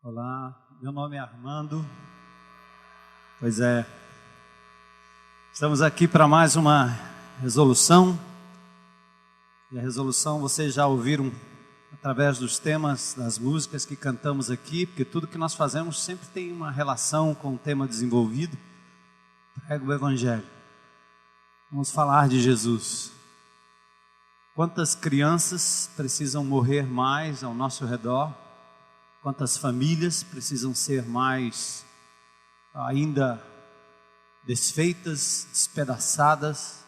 Olá, meu nome é Armando. Pois é, estamos aqui para mais uma resolução. E a resolução vocês já ouviram através dos temas, das músicas que cantamos aqui, porque tudo que nós fazemos sempre tem uma relação com o tema desenvolvido. Prega o Evangelho. Vamos falar de Jesus. Quantas crianças precisam morrer mais ao nosso redor? Quantas famílias precisam ser mais ainda desfeitas, despedaçadas?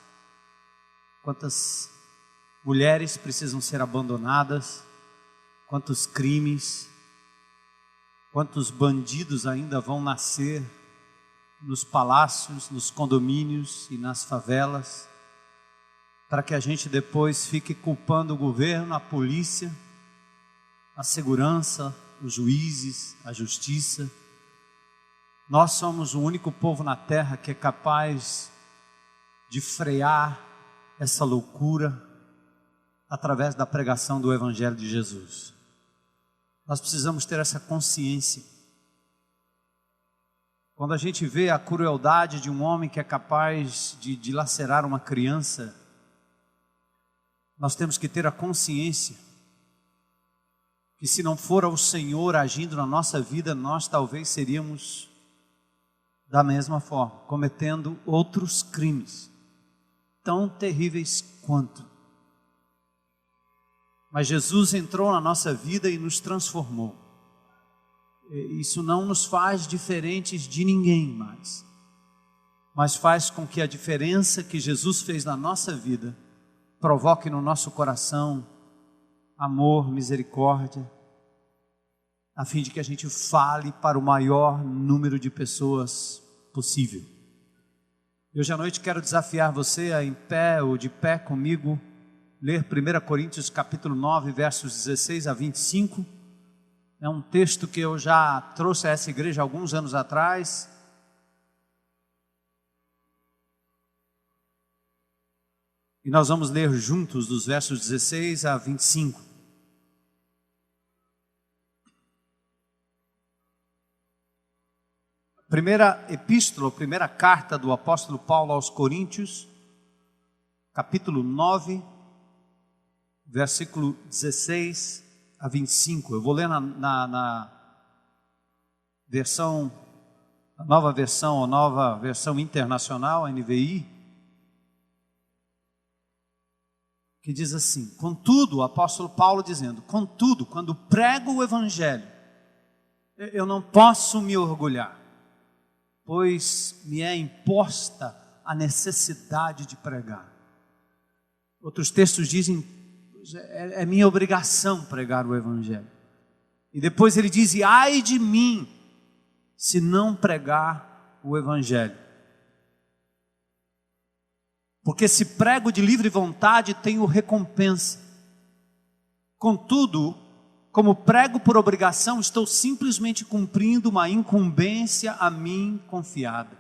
Quantas mulheres precisam ser abandonadas? Quantos crimes? Quantos bandidos ainda vão nascer nos palácios, nos condomínios e nas favelas, para que a gente depois fique culpando o governo, a polícia, a segurança, os juízes, a justiça? Nós somos o único povo na terra que é capaz de frear essa loucura através da pregação do Evangelho de Jesus. Nós precisamos ter essa consciência. Quando a gente vê a crueldade de um homem que é capaz de dilacerar uma criança, nós temos que ter a consciência que se não for o Senhor agindo na nossa vida, nós talvez seríamos da mesma forma, cometendo outros crimes, tão terríveis quanto. Mas Jesus entrou na nossa vida e nos transformou. Isso não nos faz diferentes de ninguém mais, mas faz com que a diferença que Jesus fez na nossa vida provoque no nosso coração amor, misericórdia, a fim de que a gente fale para o maior número de pessoas possível. Hoje à noite quero desafiar você a, em pé ou de pé comigo, ler 1 Coríntios capítulo 9, versos 16 a 25. É um texto que eu já trouxe a essa igreja alguns anos atrás. E nós vamos ler juntos dos versos 16 a 25. Primeira epístola, primeira carta do apóstolo Paulo aos Coríntios, capítulo 9, versículo 16 a 25. Eu vou ler na versão, a nova versão internacional, NVI, que diz assim: contudo, o apóstolo Paulo dizendo, contudo, quando prego o Evangelho, eu não posso me orgulhar, pois me é imposta a necessidade de pregar. Outros textos dizem, é minha obrigação pregar o Evangelho. E depois ele diz, ai de mim, se não pregar o Evangelho. Porque se prego de livre vontade, tenho recompensa. Contudo, como prego por obrigação, estou simplesmente cumprindo uma incumbência a mim confiada.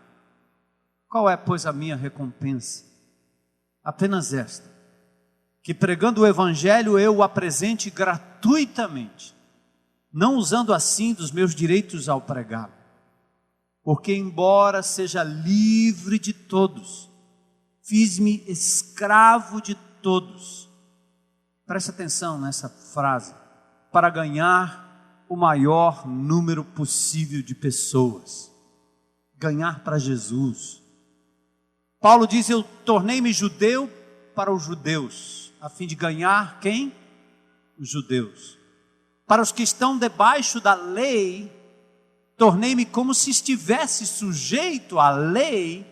Qual é, pois, a minha recompensa? Apenas esta: que pregando o Evangelho eu o apresente gratuitamente, não usando assim dos meus direitos ao pregá-lo. Porque embora seja livre de todos, fiz-me escravo de todos. Preste atenção nessa frase. Para ganhar o maior número possível de pessoas. Ganhar para Jesus. Paulo diz, eu tornei-me judeu para os judeus, a fim de ganhar quem? Os judeus. Para os que estão debaixo da lei, tornei-me como se estivesse sujeito à lei,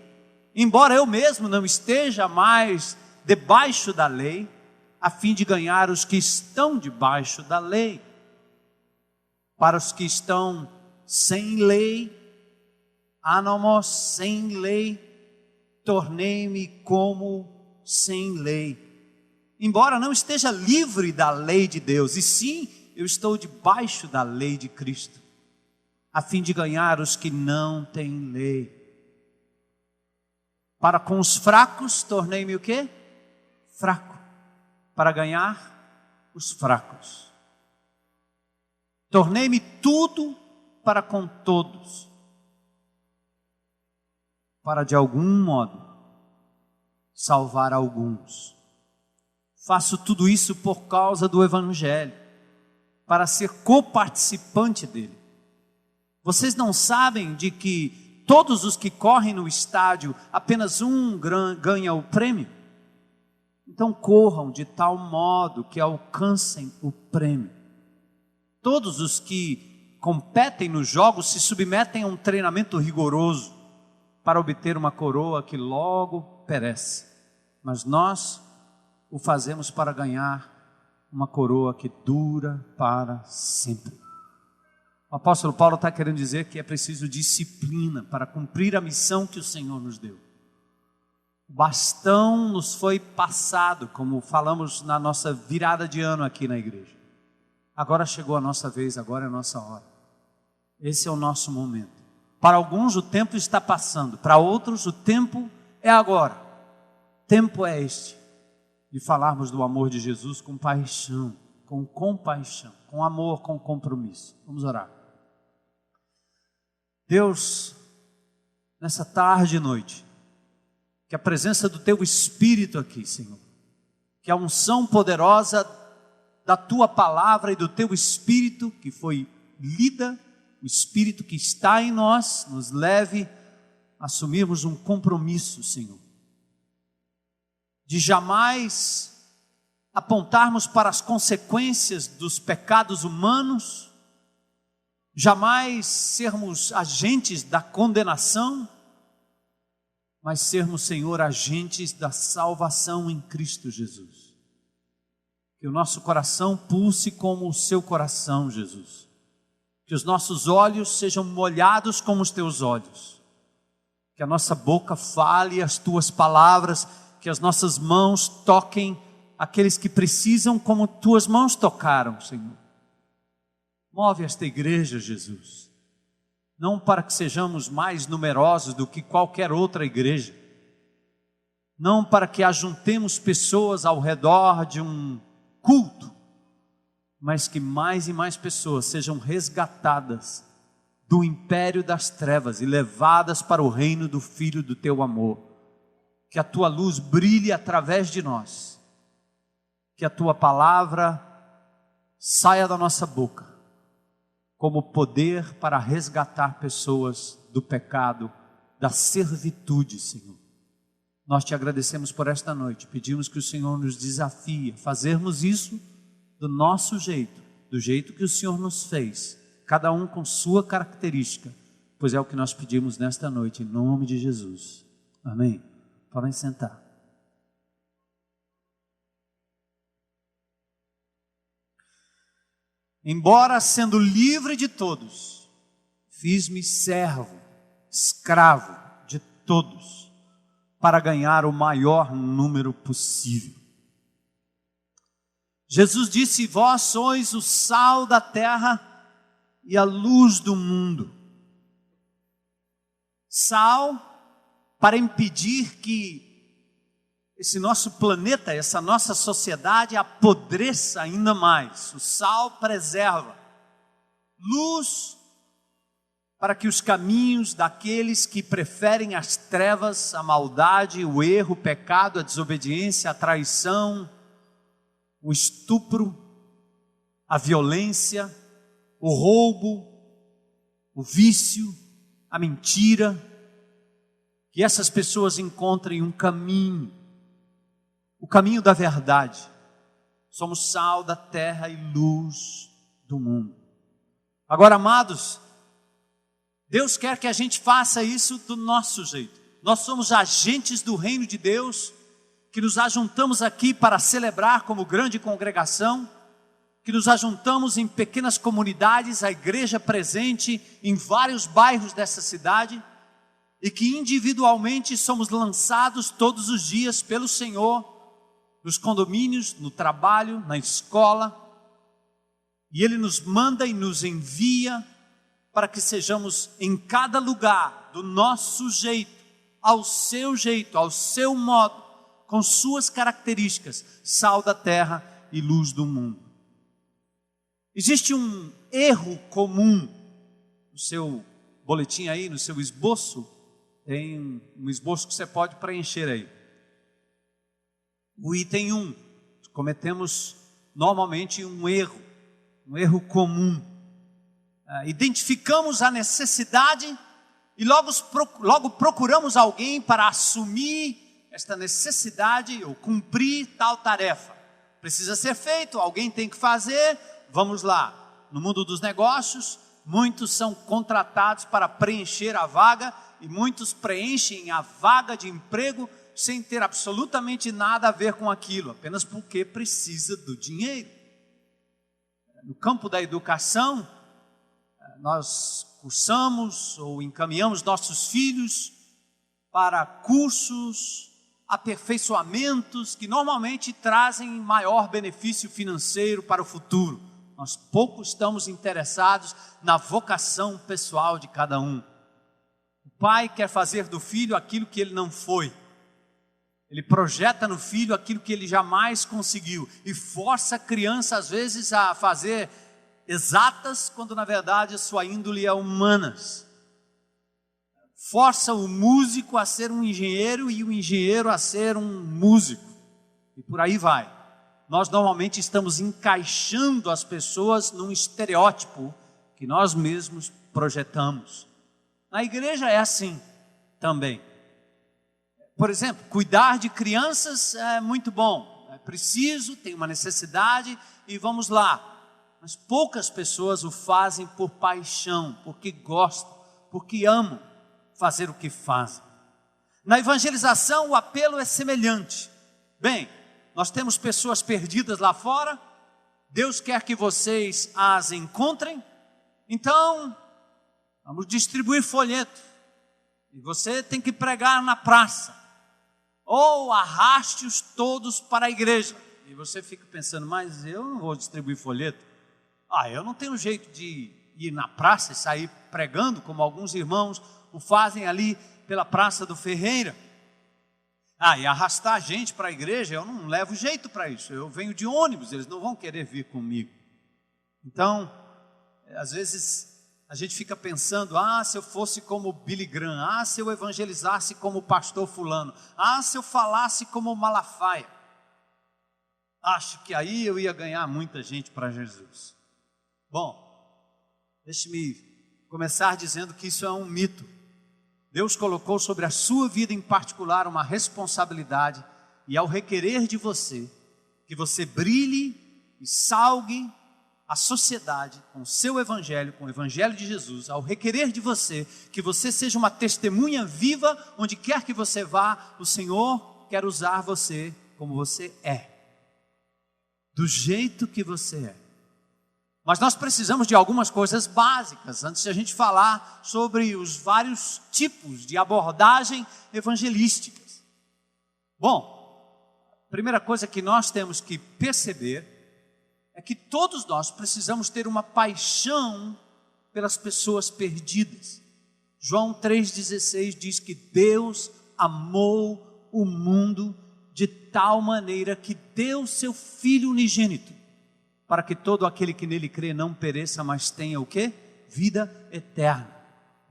embora eu mesmo não esteja mais debaixo da lei, a fim de ganhar os que estão debaixo da lei. Para os que estão sem lei, anomos, sem lei, tornei-me como sem lei. Embora não esteja livre da lei de Deus, e sim, eu estou debaixo da lei de Cristo, a fim de ganhar os que não têm lei. Para com os fracos, tornei-me o quê? Fraco. Para ganhar os fracos. Tornei-me tudo para com todos, para de algum modo salvar alguns. Faço tudo isso por causa do Evangelho, para ser coparticipante dele. Vocês não sabem de que todos os que correm no estádio, apenas um ganha o prêmio? Então corram de tal modo que alcancem o prêmio. Todos os que competem nos jogos se submetem a um treinamento rigoroso para obter uma coroa que logo perece. Mas nós o fazemos para ganhar uma coroa que dura para sempre. O apóstolo Paulo está querendo dizer que é preciso disciplina para cumprir a missão que o Senhor nos deu. O bastão nos foi passado, como falamos na nossa virada de ano aqui na igreja. Agora chegou a nossa vez, agora é a nossa hora. Esse é o nosso momento. Para alguns o tempo está passando, para outros o tempo é agora. Tempo é este de falarmos do amor de Jesus com paixão, com compaixão, com amor, com compromisso. Vamos orar. Deus, nessa tarde e noite, que a presença do Teu Espírito aqui, Senhor, que a unção poderosa da Tua palavra e do Teu Espírito que foi lida, o Espírito que está em nós, nos leve a assumirmos um compromisso, Senhor, de jamais apontarmos para as consequências dos pecados humanos, jamais sermos agentes da condenação, mas sermos, Senhor, agentes da salvação em Cristo Jesus. Que o nosso coração pulse como o Seu coração, Jesus. Que os nossos olhos sejam molhados como os Teus olhos. Que a nossa boca fale as Tuas palavras, que as nossas mãos toquem aqueles que precisam como Tuas mãos tocaram, Senhor. Move esta igreja, Jesus. Não para que sejamos mais numerosos do que qualquer outra igreja. Não para que ajuntemos pessoas ao redor de um culto, mas que mais e mais pessoas sejam resgatadas do império das trevas e levadas para o reino do Filho do Teu amor. Que a Tua luz brilhe através de nós. Que a Tua palavra saia da nossa boca como poder para resgatar pessoas do pecado, da servitude, Senhor. Nós Te agradecemos por esta noite, pedimos que o Senhor nos desafie a fazermos isso do nosso jeito, do jeito que o Senhor nos fez, cada um com sua característica, pois é o que nós pedimos nesta noite, em nome de Jesus. Amém. Podem sentar. Embora sendo livre de todos, fiz-me servo, escravo de todos, para ganhar o maior número possível. Jesus disse: vós sois o sal da terra e a luz do mundo. Sal para impedir que esse nosso planeta, essa nossa sociedade apodreça ainda mais. O sal preserva. Luz para que os caminhos daqueles que preferem as trevas, a maldade, o erro, o pecado, a desobediência, a traição, o estupro, a violência, o roubo, o vício, a mentira, que essas pessoas encontrem um caminho, o caminho da verdade. Somos sal da terra e luz do mundo. Agora, amados, Deus quer que a gente faça isso do nosso jeito. Nós somos agentes do reino de Deus, que nos ajuntamos aqui para celebrar como grande congregação, que nos ajuntamos em pequenas comunidades, a igreja presente em vários bairros dessa cidade, e que individualmente somos lançados todos os dias pelo Senhor, nos condomínios, no trabalho, na escola, e Ele nos manda e nos envia para que sejamos em cada lugar, do nosso jeito, ao seu modo, com suas características, sal da terra e luz do mundo. Existe um erro comum no seu boletim aí, no seu esboço, tem um esboço que você pode preencher aí. O item 1, cometemos normalmente um erro comum. Identificamos a necessidade e logo procuramos alguém para assumir esta necessidade ou cumprir tal tarefa. Precisa ser feito, alguém tem que fazer, vamos lá. No mundo dos negócios, muitos são contratados para preencher a vaga e muitos preenchem a vaga de emprego sem ter absolutamente nada a ver com aquilo, apenas porque precisa do dinheiro. No campo da educação, nós cursamos ou encaminhamos nossos filhos para cursos, aperfeiçoamentos que normalmente trazem maior benefício financeiro para o futuro. Nós pouco estamos interessados na vocação pessoal de cada um. O pai quer fazer do filho aquilo que ele não foi. Ele projeta no filho aquilo que ele jamais conseguiu e força a criança às vezes a fazer exatas quando na verdade a sua índole é humanas. Força o músico a ser um engenheiro e o engenheiro a ser um músico. E por aí vai. Nós normalmente estamos encaixando as pessoas num estereótipo que nós mesmos projetamos. Na igreja é assim também. Por exemplo, cuidar de crianças é muito bom. É preciso, tem uma necessidade e vamos lá. Mas poucas pessoas o fazem por paixão, porque gostam, porque amam fazer o que fazem. Na evangelização o apelo é semelhante. Bem, nós temos pessoas perdidas lá fora, Deus quer que vocês as encontrem, então vamos distribuir folheto, e você tem que pregar na praça, ou arraste-os todos para a igreja, e você fica pensando, mas eu não vou distribuir folheto, eu não tenho jeito de ir na praça e sair pregando, como alguns irmãos o fazem ali pela Praça do Ferreira. E arrastar a gente para a igreja, eu não levo jeito para isso, eu venho de ônibus, eles não vão querer vir comigo. Então, às vezes a gente fica pensando, se eu fosse como Billy Graham, se eu evangelizasse como o pastor fulano, se eu falasse como Malafaia, acho que aí eu ia ganhar muita gente para Jesus. Bom, deixe-me começar dizendo que isso é um mito. Deus colocou sobre a sua vida em particular uma responsabilidade e ao requerer de você, que você brilhe e salgue a sociedade com o seu evangelho, com o evangelho de Jesus, ao requerer de você, que você seja uma testemunha viva, onde quer que você vá, o Senhor quer usar você como você é, do jeito que você é. Mas nós precisamos de algumas coisas básicas, antes de a gente falar sobre os vários tipos de abordagem evangelísticas. Bom, a primeira coisa que nós temos que perceber é que todos nós precisamos ter uma paixão pelas pessoas perdidas. João 3,16 diz que Deus amou o mundo de tal maneira que deu seu Filho unigênito, para que todo aquele que nele crê não pereça, mas tenha o quê? Vida eterna.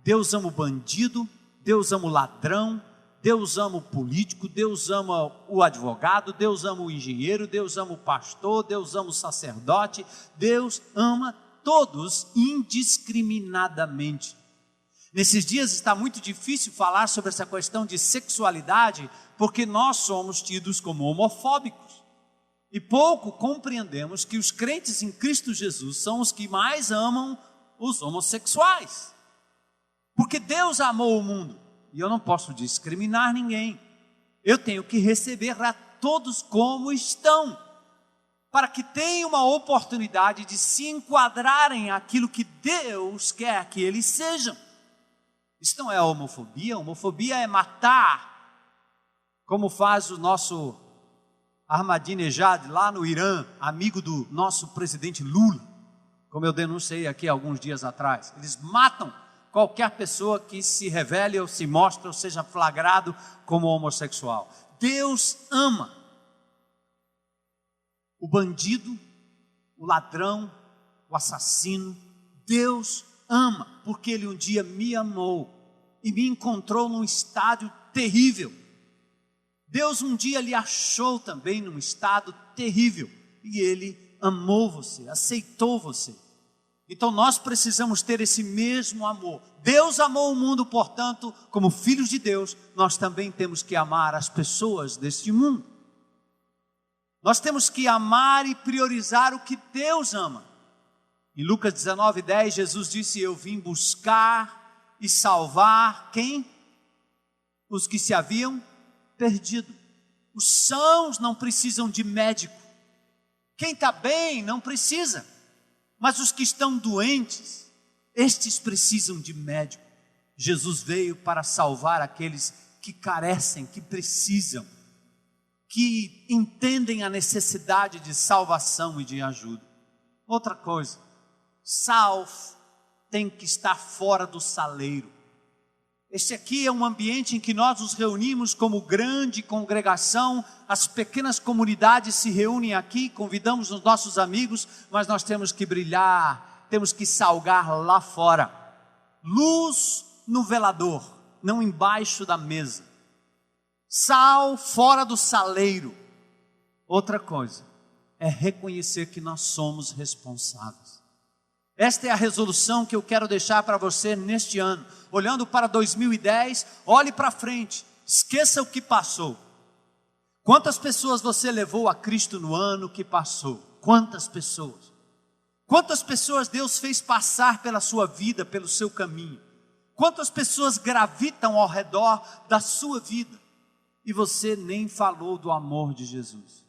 Deus ama o bandido, Deus ama o ladrão, Deus ama o político, Deus ama o advogado, Deus ama o engenheiro, Deus ama o pastor, Deus ama o sacerdote, Deus ama todos indiscriminadamente. Nesses dias está muito difícil falar sobre essa questão de sexualidade, porque nós somos tidos como homofóbicos. E pouco compreendemos que os crentes em Cristo Jesus são os que mais amam os homossexuais. Porque Deus amou o mundo. E eu não posso discriminar ninguém. Eu tenho que receber a todos como estão. Para que tenham uma oportunidade de se enquadrarem aquilo que Deus quer que eles sejam. Isso não é homofobia. Homofobia é matar. Como faz o nosso Ahmadinejad lá no Irã, amigo do nosso presidente Lula, como eu denunciei aqui alguns dias atrás. Eles matam qualquer pessoa que se revele ou se mostre ou seja flagrado como homossexual. Deus ama o bandido, o ladrão, o assassino. Deus ama porque Ele um dia me amou e me encontrou num estádio terrível. Deus um dia lhe achou também num estado terrível e Ele amou você, aceitou você. Então nós precisamos ter esse mesmo amor. Deus amou o mundo, portanto, como filhos de Deus, nós também temos que amar as pessoas deste mundo. Nós temos que amar e priorizar o que Deus ama. Em Lucas 19:10, Jesus disse: eu vim buscar e salvar quem? Os que se haviam perdido. Os sãos não precisam de médico. Quem está bem não precisa. Mas os que estão doentes, estes precisam de médico. Jesus veio para salvar aqueles que carecem, que precisam, que entendem a necessidade de salvação e de ajuda. Outra coisa, sal tem que estar fora do saleiro. Este aqui é um ambiente em que nós nos reunimos como grande congregação, as pequenas comunidades se reúnem aqui, convidamos os nossos amigos, mas nós temos que brilhar, temos que salgar lá fora. Luz no velador, não embaixo da mesa. Sal fora do saleiro. Outra coisa é reconhecer que nós somos responsáveis. Esta é a resolução que eu quero deixar para você neste ano. Olhando para 2010, olhe para frente, esqueça o que passou. Quantas pessoas você levou a Cristo no ano que passou? Quantas pessoas? Quantas pessoas Deus fez passar pela sua vida, pelo seu caminho? Quantas pessoas gravitam ao redor da sua vida? E você nem falou do amor de Jesus.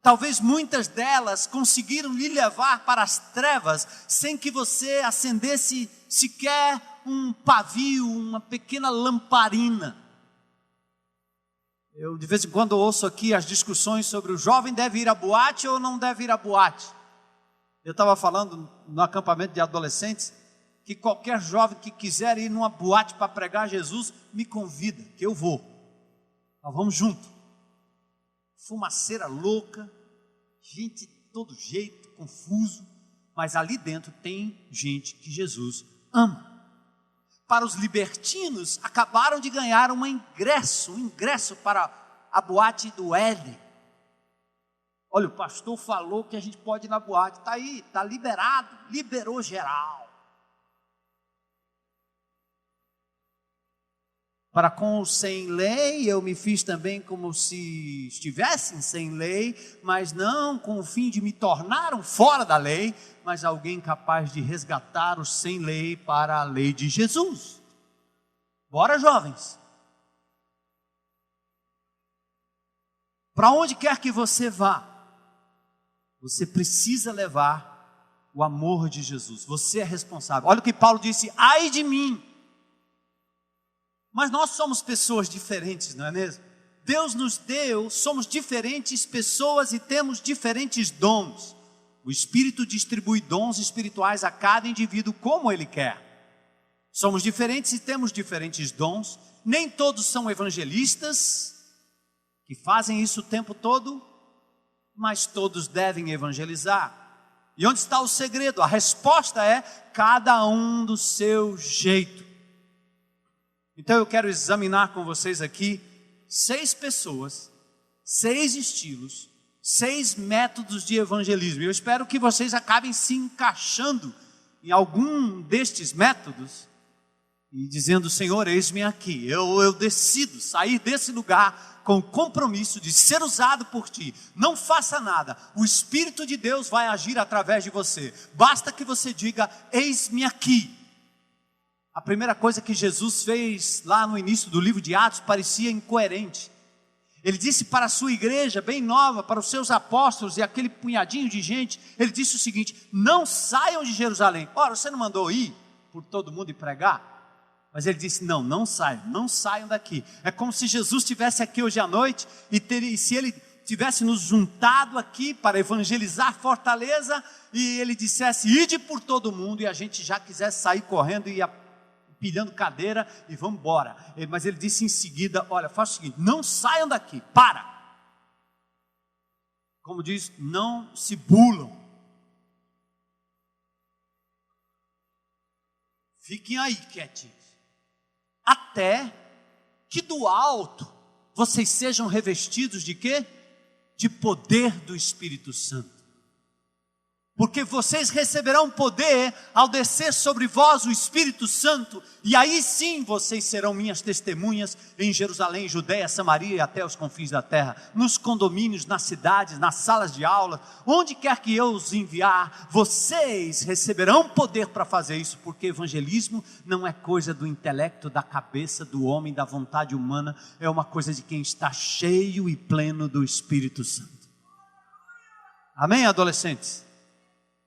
Talvez muitas delas conseguiram lhe levar para as trevas sem que você acendesse sequer um pavio, uma pequena lamparina. Eu de vez em quando ouço aqui as discussões sobre o jovem deve ir à boate ou não deve ir à boate. Eu estava falando no acampamento de adolescentes que qualquer jovem que quiser ir numa boate para pregar Jesus, me convida, que eu vou. Nós vamos junto. Fumaceira louca, gente de todo jeito, confuso, mas ali dentro tem gente que Jesus ama. Para os libertinos, acabaram de ganhar um ingresso para a boate do Éden. Olha, o pastor falou que a gente pode ir na boate, está aí, está liberado, liberou geral. Para com os sem lei, eu me fiz também como se estivessem sem lei, mas não com o fim de me tornar um fora da lei, mas alguém capaz de resgatar os sem lei para a lei de Jesus. Bora, jovens. Para onde quer que você vá, você precisa levar o amor de Jesus. Você é responsável. Olha o que Paulo disse: ai de mim. Mas nós somos pessoas diferentes, não é mesmo? Deus nos deu, somos diferentes pessoas e temos diferentes dons. O Espírito distribui dons espirituais a cada indivíduo como Ele quer. Somos diferentes e temos diferentes dons. Nem todos são evangelistas, que fazem isso o tempo todo, mas todos devem evangelizar. E onde está o segredo? A resposta é cada um do seu jeito. Então eu quero examinar com vocês aqui 6 pessoas, 6 estilos, 6 métodos de evangelismo. Eu espero que vocês acabem se encaixando em algum destes métodos e dizendo: Senhor, eis-me aqui. Eu decido sair desse lugar com o compromisso de ser usado por Ti. Não faça nada, o Espírito de Deus vai agir através de você. Basta que você diga: eis-me aqui. A primeira coisa que Jesus fez lá no início do livro de Atos parecia incoerente. Ele disse para a sua igreja bem nova, para os seus apóstolos e aquele punhadinho de gente, ele disse o seguinte: não saiam de Jerusalém. Ora, você não mandou ir por todo mundo e pregar? Mas ele disse: não saiam daqui. É como se Jesus estivesse aqui hoje à noite e se ele tivesse nos juntado aqui para evangelizar Fortaleza e ele dissesse: ide por todo mundo, e a gente já quisesse sair correndo e pilhando cadeira e vamos embora. Mas ele disse em seguida: olha, faça o seguinte, não saiam daqui, para. Como diz, não se bulam. Fiquem aí quietinhos. Até que do alto vocês sejam revestidos de quê? De poder do Espírito Santo. Porque vocês receberão poder ao descer sobre vós o Espírito Santo, e aí sim vocês serão minhas testemunhas em Jerusalém, Judeia, Samaria e até os confins da terra, nos condomínios, nas cidades, nas salas de aula, onde quer que eu os enviar, vocês receberão poder para fazer isso, porque evangelismo não é coisa do intelecto, da cabeça, do homem, da vontade humana, é uma coisa de quem está cheio e pleno do Espírito Santo. Amém, adolescentes?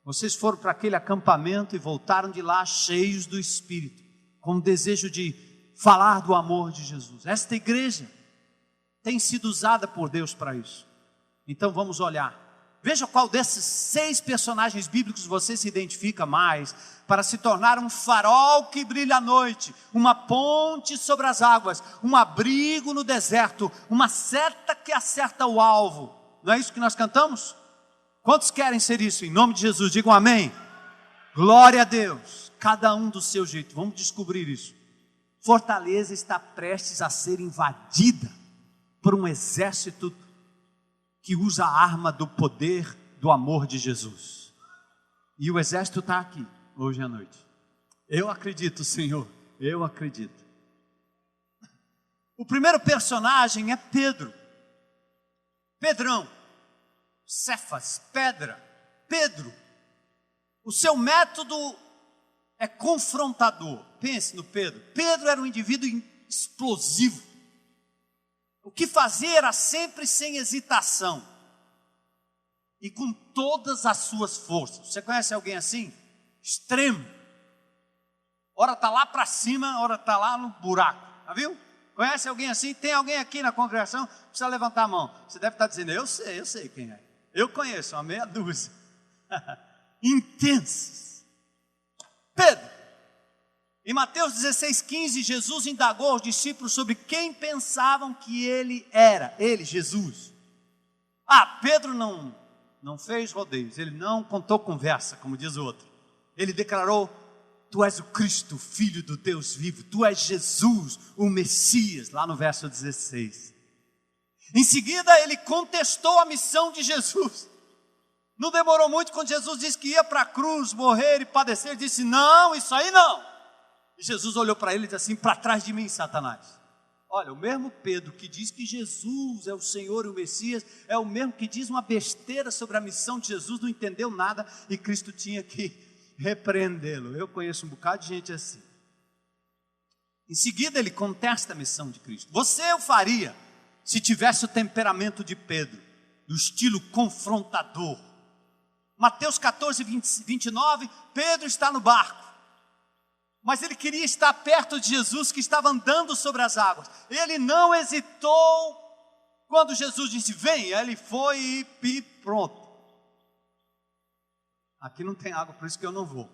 Vocês foram para aquele acampamento e voltaram de lá cheios do Espírito, com o desejo de falar do amor de Jesus. Esta igreja tem sido usada por Deus para isso. Então vamos olhar. Veja qual desses 6 personagens bíblicos você se identifica mais, para se tornar um farol que brilha à noite, uma ponte sobre as águas, um abrigo no deserto, uma seta que acerta o alvo. Não é isso que nós cantamos? Quantos querem ser isso? Em nome de Jesus, digam amém. Glória a Deus. Cada um do seu jeito. Vamos descobrir isso. Fortaleza está prestes a ser invadida por um exército que usa a arma do poder do amor de Jesus. E o exército está aqui, hoje à noite. Eu acredito, Senhor. Eu acredito. O primeiro personagem é Pedro. Pedrão. Cefas, pedra, Pedro. O seu método é confrontador. Pense no Pedro. Pedro era um indivíduo explosivo. O que fazia era sempre sem hesitação e com todas as suas forças. Você conhece alguém assim? Extremo. Ora está lá para cima, ora está lá no buraco. Já viu? Conhece alguém assim? Tem alguém aqui na congregação? Precisa levantar a mão. Você deve estar dizendo, eu sei quem é. Eu conheço, uma meia dúzia. Intensos. Pedro. Em Mateus 16,15, Jesus indagou aos discípulos sobre quem pensavam que ele era. Ele, Jesus. Pedro não fez rodeios. Ele não contou conversa, como diz o outro. Ele declarou, tu és o Cristo, o Filho do Deus vivo. Tu és Jesus, o Messias. Lá no verso 16. Em seguida ele contestou a missão de Jesus. Não demorou muito quando Jesus disse que ia para a cruz, morrer e padecer. Ele disse, não, isso aí não. E Jesus olhou para ele e disse assim, para trás de mim, Satanás. Olha, o mesmo Pedro que diz que Jesus é o Senhor e o Messias, é o mesmo que diz uma besteira sobre a missão de Jesus, não entendeu nada e Cristo tinha que repreendê-lo. Eu conheço um bocado de gente assim. Em seguida ele contesta a missão de Cristo. Você o faria se tivesse o temperamento de Pedro, do estilo confrontador. Mateus 14, 29, Pedro está no barco, mas ele queria estar perto de Jesus que estava andando sobre as águas. Ele não hesitou quando Jesus disse, vem, aí ele foi e pronto. Aqui não tem água, por isso que eu não vou.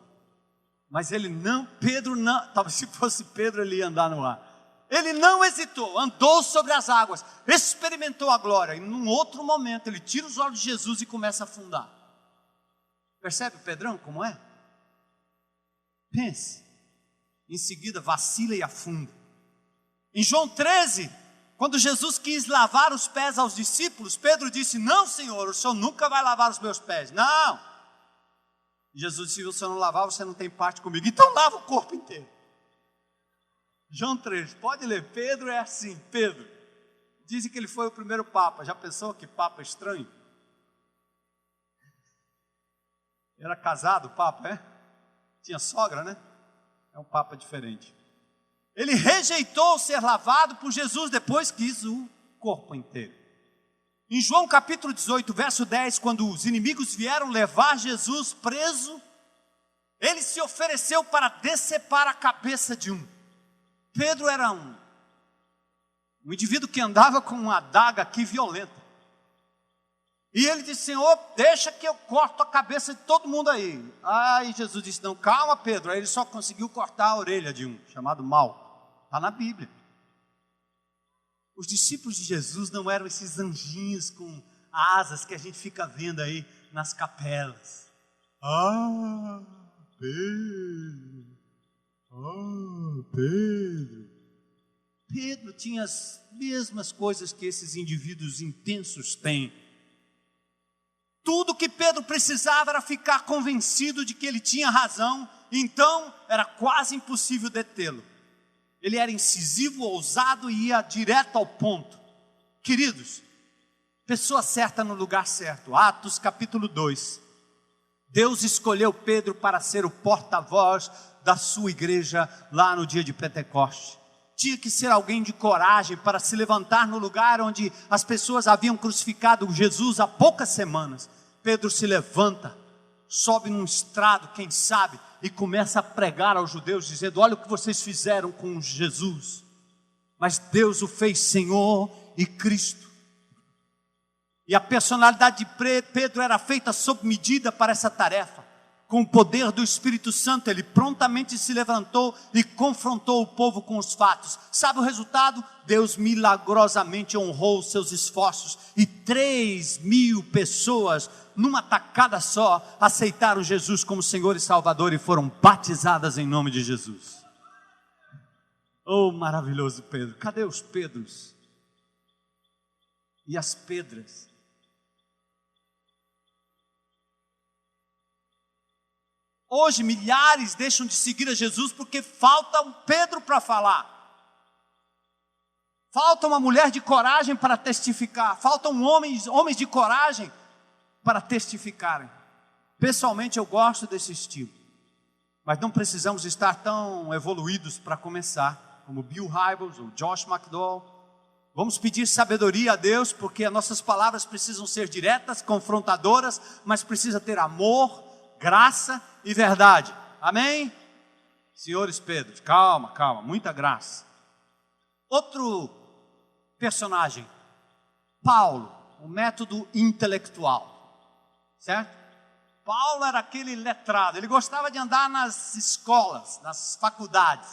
Mas Pedro não, talvez se fosse Pedro ele ia andar no ar. Ele não hesitou, andou sobre as águas, experimentou a glória. E num outro momento ele tira os olhos de Jesus e começa a afundar. Percebe o Pedrão como é? Pense. Em seguida vacila e afunda. Em João 13, quando Jesus quis lavar os pés aos discípulos, Pedro disse, não Senhor, o Senhor nunca vai lavar os meus pés. Não. Jesus disse, se você não lavar, você não tem parte comigo. Então lava o corpo inteiro. João 3, pode ler, Pedro é assim, Pedro. Dizem que ele foi o primeiro papa, já pensou que papa estranho? Era casado o papa, é? Tinha sogra, né? É um papa diferente. Ele rejeitou ser lavado por Jesus, depois quis o corpo inteiro. Em João capítulo 18, verso 10, quando os inimigos vieram levar Jesus preso, ele se ofereceu para decepar a cabeça de um. Pedro era um indivíduo que andava com uma adaga aqui violenta. E ele disse, Senhor, deixa que eu corto a cabeça de todo mundo aí. Aí Jesus disse, não, calma Pedro. Aí ele só conseguiu cortar a orelha de um, chamado Mal. Está na Bíblia. Os discípulos de Jesus não eram esses anjinhos com asas que a gente fica vendo aí nas capelas. Pedro. Pedro. Pedro tinha as mesmas coisas que esses indivíduos intensos têm. Tudo que Pedro precisava era ficar convencido de que ele tinha razão, então era quase impossível detê-lo. Ele era incisivo, ousado e ia direto ao ponto. Queridos, pessoa certa no lugar certo. Atos capítulo 2. Deus escolheu Pedro para ser o porta-voz da sua igreja lá no dia de Pentecoste. Tinha que ser alguém de coragem para se levantar no lugar onde as pessoas haviam crucificado Jesus há poucas semanas. Pedro se levanta, sobe num estrado, quem sabe, e começa a pregar aos judeus, dizendo: olha o que vocês fizeram com Jesus, mas Deus o fez Senhor e Cristo. E a personalidade de Pedro era feita sob medida para essa tarefa. Com o poder do Espírito Santo, ele prontamente se levantou e confrontou o povo com os fatos. Sabe o resultado? Deus milagrosamente honrou os seus esforços e 3.000 pessoas, numa tacada só, aceitaram Jesus como Senhor e Salvador e foram batizadas em nome de Jesus. Oh, maravilhoso Pedro! Cadê os Pedros? E as Pedras? Hoje milhares deixam de seguir a Jesus porque falta um Pedro para falar. Falta uma mulher de coragem para testificar. Faltam homens de coragem para testificarem. Pessoalmente eu gosto desse estilo. Mas não precisamos estar tão evoluídos para começar, como Bill Hybels ou Josh McDowell. Vamos pedir sabedoria a Deus, porque as nossas palavras precisam ser diretas, confrontadoras, mas precisa ter amor, graça e verdade. Amém? Senhores Pedro, calma, muita graça. Outro personagem, Paulo, o método intelectual, certo? Paulo era aquele letrado, ele gostava de andar nas escolas, nas faculdades.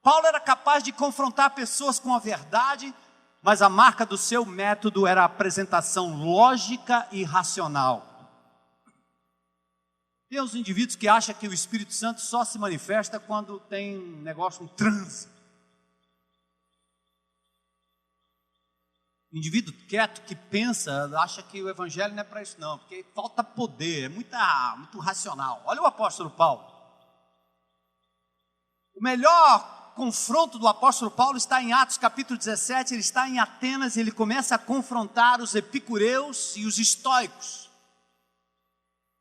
Paulo era capaz de confrontar pessoas com a verdade, mas a marca do seu método era a apresentação lógica e racional. Tem uns indivíduos que acham que o Espírito Santo só se manifesta quando tem um negócio, um transe. O indivíduo quieto que pensa, acha que o evangelho não é para isso não, porque falta poder, é muito racional. Olha o apóstolo Paulo. O melhor confronto do apóstolo Paulo está em Atos capítulo 17, ele está em Atenas e ele começa a confrontar os epicureus e os estoicos.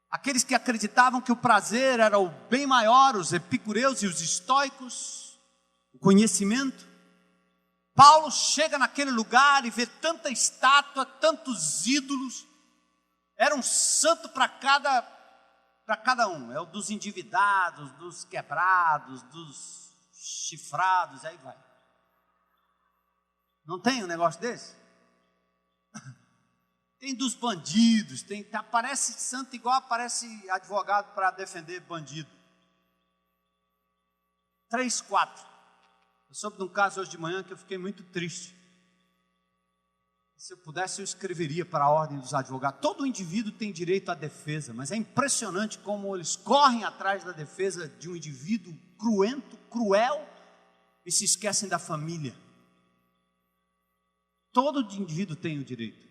Aqueles que acreditavam que o prazer era o bem maior, os epicureus e os estoicos, o conhecimento. Paulo chega naquele lugar e vê tanta estátua, tantos ídolos. Era um santo para cada um. É o dos endividados, dos quebrados, dos chifrados, aí vai. Não tem um negócio desse? Tem dos bandidos, aparece santo igual aparece advogado para defender bandido. 3, 4. Eu soube de um caso hoje de manhã que eu fiquei muito triste. Se eu pudesse, eu escreveria para a ordem dos advogados. Todo indivíduo tem direito à defesa, mas é impressionante como eles correm atrás da defesa de um indivíduo cruento, cruel, e se esquecem da família. Todo indivíduo tem o direito.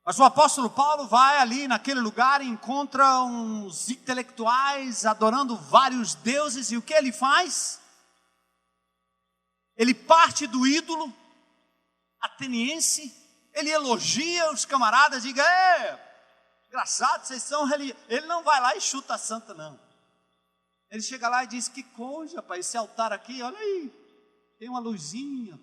Mas o apóstolo Paulo vai ali naquele lugar e encontra uns intelectuais adorando vários deuses, e o que ele faz? Ele parte do ídolo ateniense, ele elogia os camaradas, diga: engraçado, vocês são religiosos. Ele não vai lá e chuta a santa, não. Ele chega lá e diz: que coisa, rapaz, esse altar aqui, olha aí, tem uma luzinha,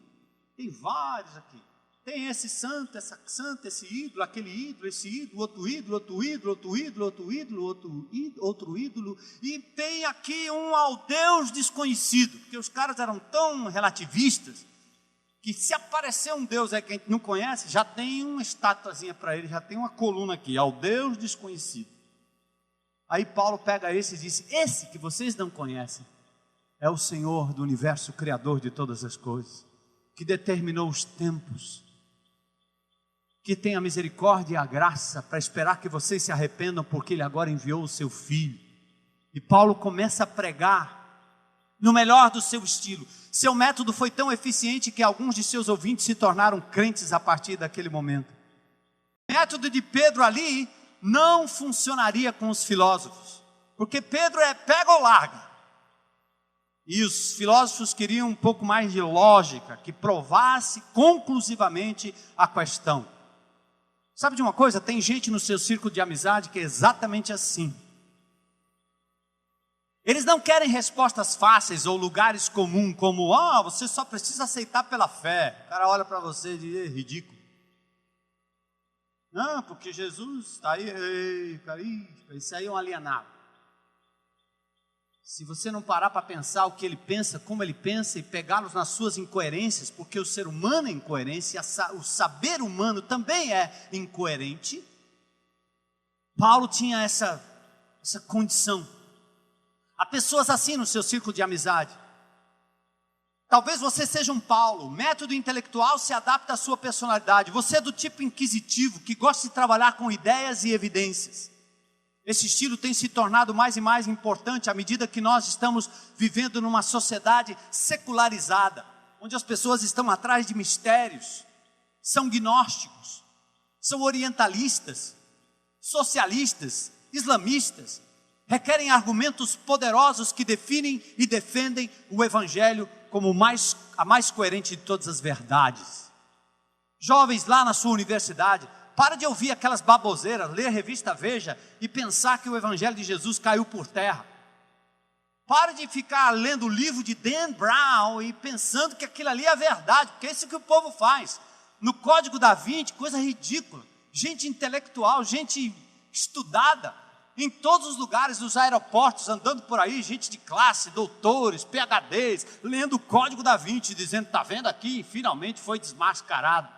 tem vários aqui. Tem esse santo, essa santa, esse ídolo, aquele ídolo, esse ídolo, outro ídolo, outro ídolo, outro ídolo, outro ídolo, outro ídolo. E tem aqui um ao Deus desconhecido, porque os caras eram tão relativistas, que se aparecer um Deus aí que a gente não conhece, já tem uma estatuazinha para ele, já tem uma coluna aqui, ao Deus desconhecido. Aí Paulo pega esse e diz: esse que vocês não conhecem, é o Senhor do universo, criador de todas as coisas, que determinou os tempos, que tem a misericórdia e a graça para esperar que vocês se arrependam, porque Ele agora enviou o seu Filho. E Paulo começa a pregar no melhor do seu estilo. Seu método foi tão eficiente que alguns de seus ouvintes se tornaram crentes a partir daquele momento. O método de Pedro ali não funcionaria com os filósofos, porque Pedro é pega ou larga. E os filósofos queriam um pouco mais de lógica, que provasse conclusivamente a questão. Sabe de uma coisa? Tem gente no seu círculo de amizade que é exatamente assim. Eles não querem respostas fáceis ou lugares comuns, como, você só precisa aceitar pela fé. O cara olha para você e diz, ridículo. Não, porque Jesus está aí, isso aí é um alienado. Se você não parar para pensar o que ele pensa, como ele pensa, e pegá-los nas suas incoerências, porque o ser humano é incoerente, o saber humano também é incoerente. Paulo tinha essa condição. Há pessoas assim no seu círculo de amizade. Talvez você seja um Paulo. O método intelectual se adapta à sua personalidade. Você é do tipo inquisitivo, que gosta de trabalhar com ideias e evidências. Esse estilo tem se tornado mais e mais importante à medida que nós estamos vivendo numa sociedade secularizada, onde as pessoas estão atrás de mistérios, são gnósticos, são orientalistas, socialistas, islamistas, requerem argumentos poderosos que definem e defendem o Evangelho como a mais coerente de todas as verdades. Jovens lá na sua universidade, para de ouvir aquelas baboseiras, ler a revista Veja e pensar que o Evangelho de Jesus caiu por terra. Para de ficar lendo o livro de Dan Brown e pensando que aquilo ali é a verdade, porque é isso que o povo faz. No Código da Vinci, coisa ridícula. Gente intelectual, gente estudada, em todos os lugares, nos aeroportos, andando por aí, gente de classe, doutores, PhDs, lendo o Código da Vinci, dizendo, está vendo aqui, finalmente foi desmascarado.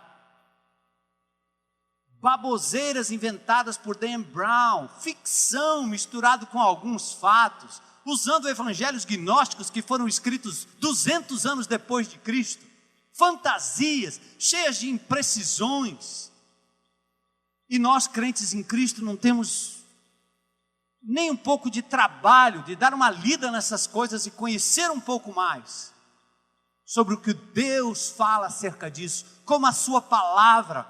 Baboseiras inventadas por Dan Brown, ficção misturado com alguns fatos, usando evangelhos gnósticos que foram escritos 200 anos depois de Cristo, fantasias cheias de imprecisões. E nós, crentes em Cristo, não temos nem um pouco de trabalho de dar uma lida nessas coisas e conhecer um pouco mais sobre o que Deus fala acerca disso, como a sua palavra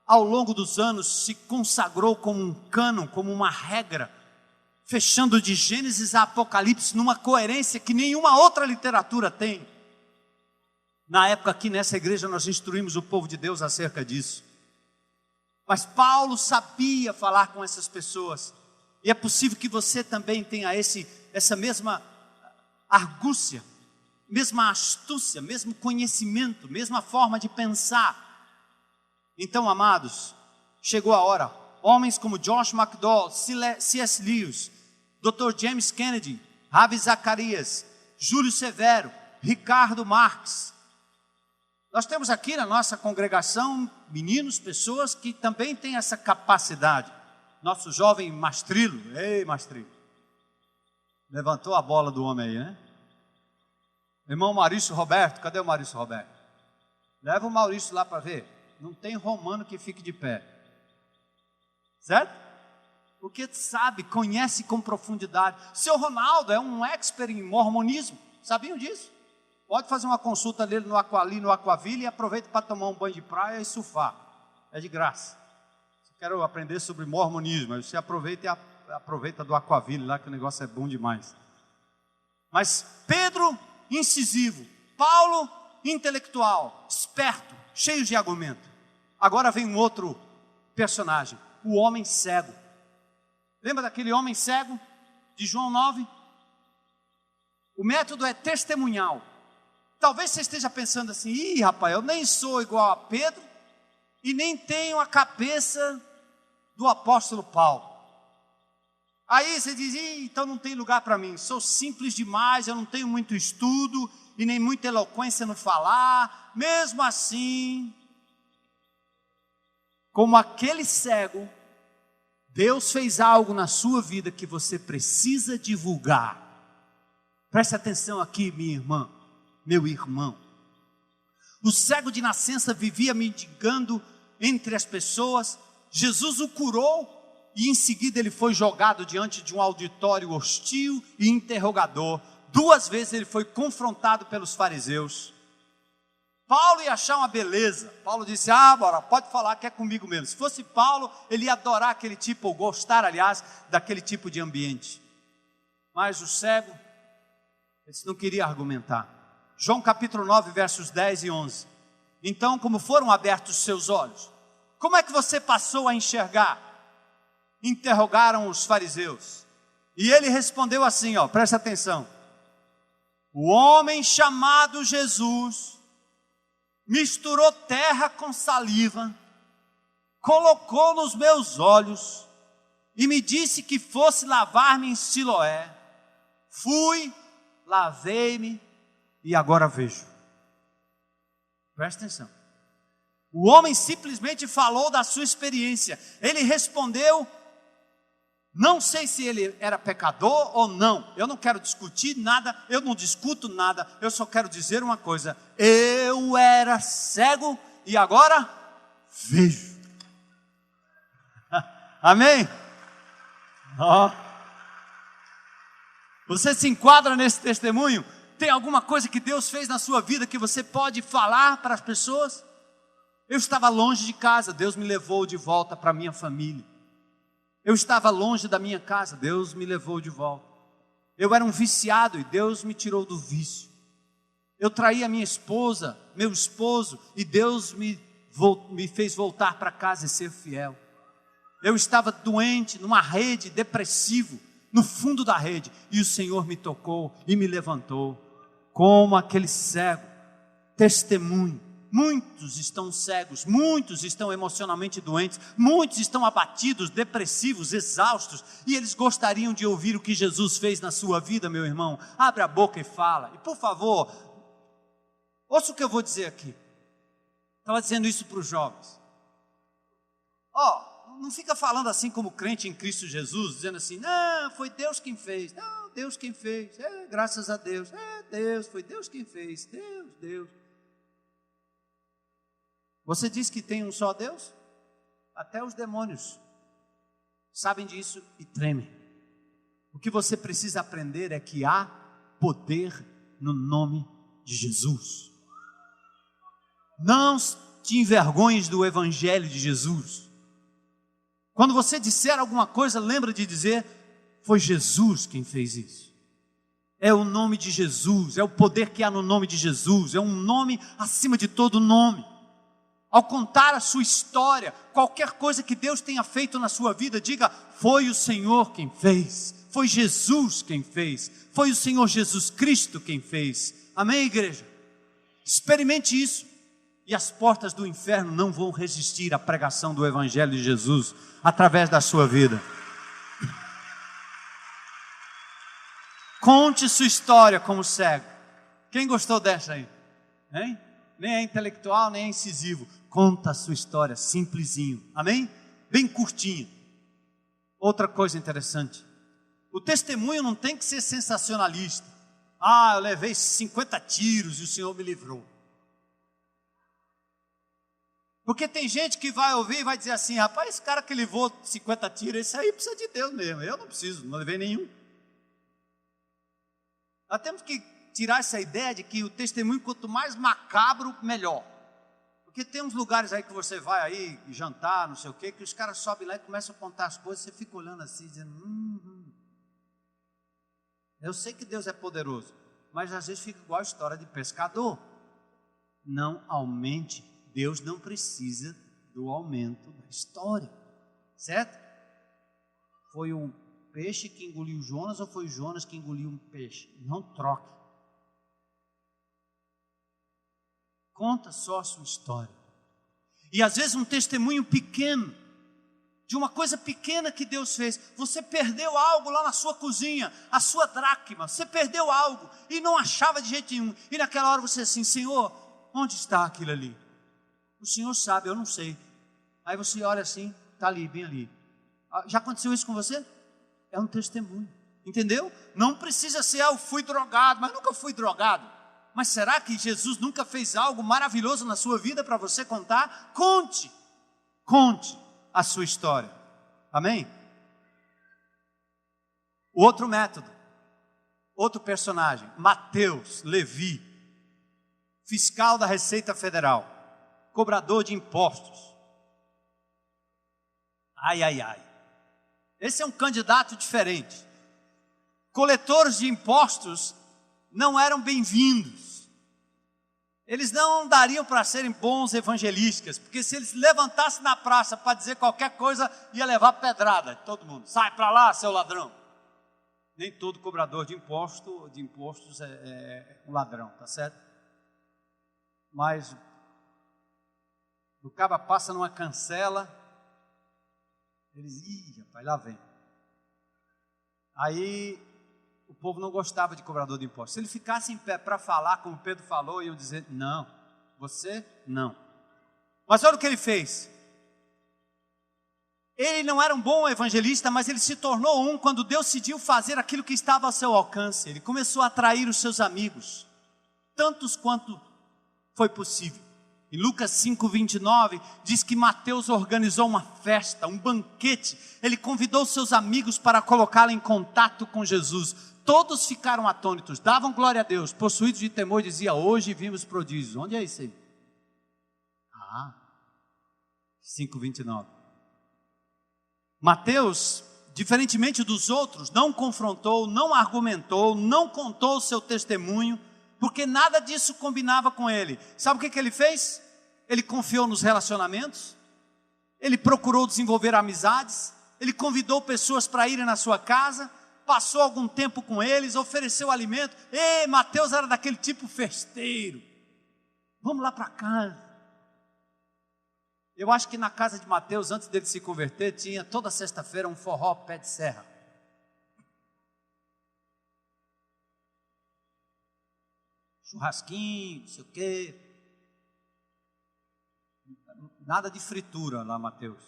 ao longo dos anos se consagrou como um cânon, como uma regra, fechando de Gênesis a Apocalipse numa coerência que nenhuma outra literatura tem. Na época aqui nessa igreja nós instruímos o povo de Deus acerca disso. Mas Paulo sabia falar com essas pessoas. E é possível que você também tenha essa mesma argúcia, mesma astúcia, mesmo conhecimento, mesma forma de pensar. Então, amados, chegou a hora. Homens como Josh McDowell, C.S. Lewis, Dr. James Kennedy, Ravi Zacarias, Júlio Severo, Ricardo Marx. Nós temos aqui na nossa congregação meninos, pessoas que também têm essa capacidade. Nosso jovem Mastrilo, ei Mastrilo, levantou a bola do homem aí, né? Irmão Maurício Roberto, cadê o Maurício Roberto? Leva o Maurício lá para ver. Não tem romano que fique de pé, certo? Porque sabe, conhece com profundidade. Seu Ronaldo é um expert em mormonismo, sabiam disso? Pode fazer uma consulta dele no Aquaville e aproveita para tomar um banho de praia e surfar, é de graça. Se quero aprender sobre mormonismo, aí você aproveita do Aquaville lá, que o negócio é bom demais. Mas Pedro, incisivo, Paulo, intelectual, esperto, cheio de argumento. Agora vem um outro personagem, o homem cego. Lembra daquele homem cego de João 9? O método é testemunhal. Talvez você esteja pensando assim, rapaz, eu nem sou igual a Pedro e nem tenho a cabeça do apóstolo Paulo. Aí você diz, então não tem lugar para mim, sou simples demais, eu não tenho muito estudo e nem muita eloquência no falar. Mesmo assim, como aquele cego, Deus fez algo na sua vida que você precisa divulgar. Preste atenção aqui, minha irmã, meu irmão. O cego de nascença vivia mendigando entre as pessoas. Jesus o curou e em seguida ele foi jogado diante de um auditório hostil e interrogador. 2 vezes ele foi confrontado pelos fariseus. Paulo ia achar uma beleza. Paulo disse, bora, pode falar que é comigo mesmo. Se fosse Paulo, ele ia adorar aquele tipo, ou gostar, aliás, daquele tipo de ambiente. Mas o cego, ele não queria argumentar. João capítulo 9, versos 10 e 11. Então, como foram abertos os seus olhos? Como é que você passou a enxergar? Interrogaram os fariseus. E ele respondeu assim, presta atenção. O homem chamado Jesus misturou terra com saliva, colocou nos meus olhos e me disse que fosse lavar-me em Siloé. Fui, lavei-me e agora vejo. Presta atenção. O homem simplesmente falou da sua experiência. Ele respondeu, não sei se ele era pecador ou não. Eu não quero discutir nada, eu não discuto nada. Eu só quero dizer uma coisa. Eu era cego e agora vejo. Amém? Você se enquadra nesse testemunho? Tem alguma coisa que Deus fez na sua vida que você pode falar para as pessoas? Eu estava longe de casa, Deus me levou de volta para a minha família. Eu estava longe da minha casa, Deus me levou de volta. Eu era um viciado e Deus me tirou do vício. Eu traía minha esposa, meu esposo, e Deus me fez voltar para casa e ser fiel. Eu estava doente, numa rede, depressivo, no fundo da rede, e o Senhor me tocou e me levantou, como aquele cego. Testemunho. Muitos estão cegos, muitos estão emocionalmente doentes, muitos estão abatidos, depressivos, exaustos, e eles gostariam de ouvir o que Jesus fez na sua vida, meu irmão. Abre a boca e fala, e por favor, ouça o que eu vou dizer aqui. Estava dizendo isso para os jovens. Não fica falando assim como crente em Cristo Jesus, dizendo assim, não, foi Deus quem fez, não, Deus quem fez, graças a Deus, Deus, foi Deus quem fez, Deus. Você diz que tem um só Deus? Até os demônios sabem disso e tremem. O que você precisa aprender é que há poder no nome de Jesus. Não te envergonhes do evangelho de Jesus. Quando você disser alguma coisa, lembra de dizer, foi Jesus quem fez isso. É o nome de Jesus, é o poder que há no nome de Jesus, é um nome acima de todo nome. Ao contar a sua história, qualquer coisa que Deus tenha feito na sua vida, diga, foi o Senhor quem fez, foi Jesus quem fez, foi o Senhor Jesus Cristo quem fez. Amém, igreja? Experimente isso, e as portas do inferno não vão resistir à pregação do Evangelho de Jesus, através da sua vida. Conte sua história como cego. Quem gostou dessa aí? Hein? Nem é intelectual, nem é incisivo. Conta a sua história, simplesinho. Amém? Bem curtinho. Outra coisa interessante. O testemunho não tem que ser sensacionalista. Eu levei 50 tiros e o Senhor me livrou. Porque tem gente que vai ouvir e vai dizer assim, rapaz, esse cara que levou 50 tiros, esse aí precisa de Deus mesmo. Eu não preciso, não levei nenhum. Nós temos que tirar essa ideia de que o testemunho, quanto mais macabro, melhor. Porque tem uns lugares aí que você vai aí jantar, não sei o quê, que os caras sobem lá e começam a contar as coisas, você fica olhando assim, dizendo, eu sei que Deus é poderoso, mas às vezes fica igual a história de pescador. Não aumente, Deus não precisa do aumento da história, certo? Foi um peixe que engoliu Jonas ou foi Jonas que engoliu um peixe? Não troque. Conta só a sua história. E às vezes um testemunho pequeno, de uma coisa pequena que Deus fez. Você perdeu algo lá na sua cozinha, a sua dracma, você perdeu algo e não achava de jeito nenhum. E naquela hora você assim, Senhor, onde está aquilo ali? O Senhor sabe, eu não sei. Aí você olha assim, está ali, bem ali. Já aconteceu isso com você? É um testemunho, entendeu? Não precisa ser, eu fui drogado, mas nunca fui drogado. Mas será que Jesus nunca fez algo maravilhoso na sua vida para você contar? Conte a sua história. Amém? O outro método Outro personagem, Mateus, Levi, fiscal da Receita Federal, cobrador de impostos. Ai, ai, ai. Esse é um candidato diferente. Coletores de impostos não eram bem-vindos. Eles não dariam para serem bons evangelistas, porque se eles levantassem na praça para dizer qualquer coisa, ia levar pedrada de todo mundo. Sai para lá, seu ladrão. Nem todo cobrador de impostos é um ladrão, tá certo? Mas o cara passa numa cancela, eles, rapaz, lá vem. Aí o povo não gostava de cobrador de impostos. Se ele ficasse em pé para falar, como Pedro falou, iam dizer, não, você não. Mas olha o que ele fez. Ele não era um bom evangelista, mas ele se tornou um quando Deus decidiu fazer aquilo que estava ao seu alcance. Ele começou a atrair os seus amigos, tantos quanto foi possível. Em Lucas 5:29, diz que Mateus organizou uma festa, um banquete. Ele convidou seus amigos para colocá-lo em contato com Jesus. Todos ficaram atônitos, davam glória a Deus, possuídos de temor, dizia, hoje vimos prodígios. Onde é isso aí? 5:29. Mateus, diferentemente dos outros, não confrontou, não argumentou, não contou o seu testemunho, porque nada disso combinava com ele. Sabe o que ele fez? Ele confiou nos relacionamentos, ele procurou desenvolver amizades, ele convidou pessoas para irem na sua casa, passou algum tempo com eles, ofereceu alimento. Mateus era daquele tipo festeiro. Vamos lá para casa. Eu acho que na casa de Mateus, antes dele se converter, tinha toda sexta-feira um forró pé de serra. Churrasquinho, não sei o quê. Nada de fritura lá, Mateus.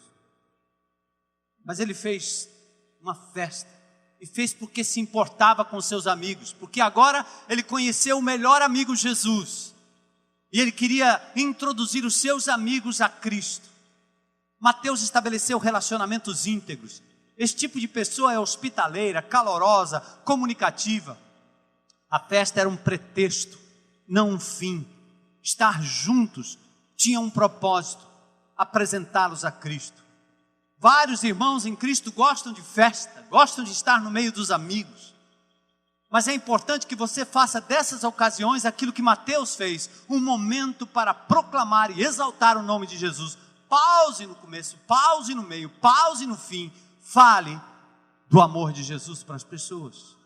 Mas ele fez uma festa. E fez porque se importava com seus amigos. Porque agora ele conheceu o melhor amigo Jesus. E ele queria introduzir os seus amigos a Cristo. Mateus estabeleceu relacionamentos íntegros. Esse tipo de pessoa é hospitaleira, calorosa, comunicativa. A festa era um pretexto, não um fim. Estar juntos tinha um propósito, apresentá-los a Cristo. Vários irmãos em Cristo gostam de festa, gostam de estar no meio dos amigos. Mas é importante que você faça dessas ocasiões aquilo que Mateus fez, um momento para proclamar e exaltar o nome de Jesus. Pause no começo, pause no meio, pause no fim. Fale do amor de Jesus para as pessoas.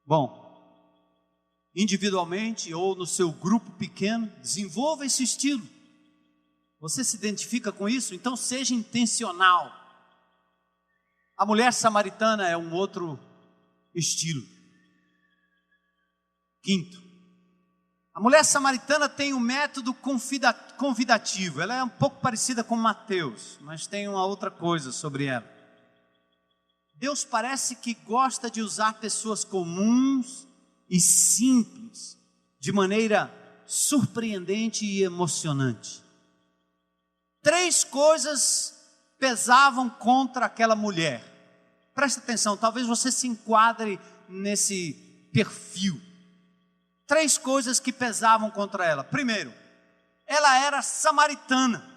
Bom, individualmente ou no seu grupo pequeno, desenvolva esse estilo. Você se identifica com isso? Então seja intencional. A mulher samaritana é um outro estilo. Quinto, a mulher samaritana tem um método convidativo. Ela é um pouco parecida com Mateus, mas tem uma outra coisa sobre ela. Deus parece que gosta de usar pessoas comuns e simples de maneira surpreendente e emocionante. 3 coisas pesavam contra aquela mulher. Presta atenção, talvez você se enquadre nesse perfil. 3 coisas que pesavam contra ela. Primeiro, ela era samaritana.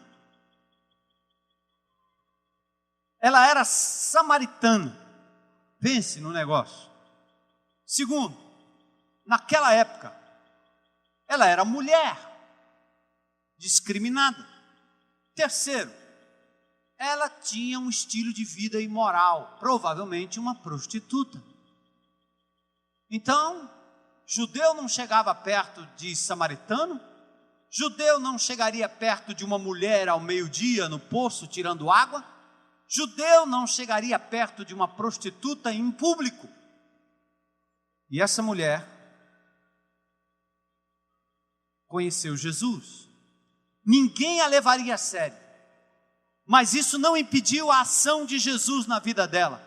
Ela era samaritana. Pense no negócio. Segundo, naquela época, ela era mulher, discriminada. Terceiro, ela tinha um estilo de vida imoral, provavelmente uma prostituta. Então, judeu não chegava perto de samaritano, judeu não chegaria perto de uma mulher ao meio-dia no poço tirando água, judeu não chegaria perto de uma prostituta em público. E essa mulher conheceu Jesus. Ninguém a levaria a sério, mas isso não impediu a ação de Jesus na vida dela.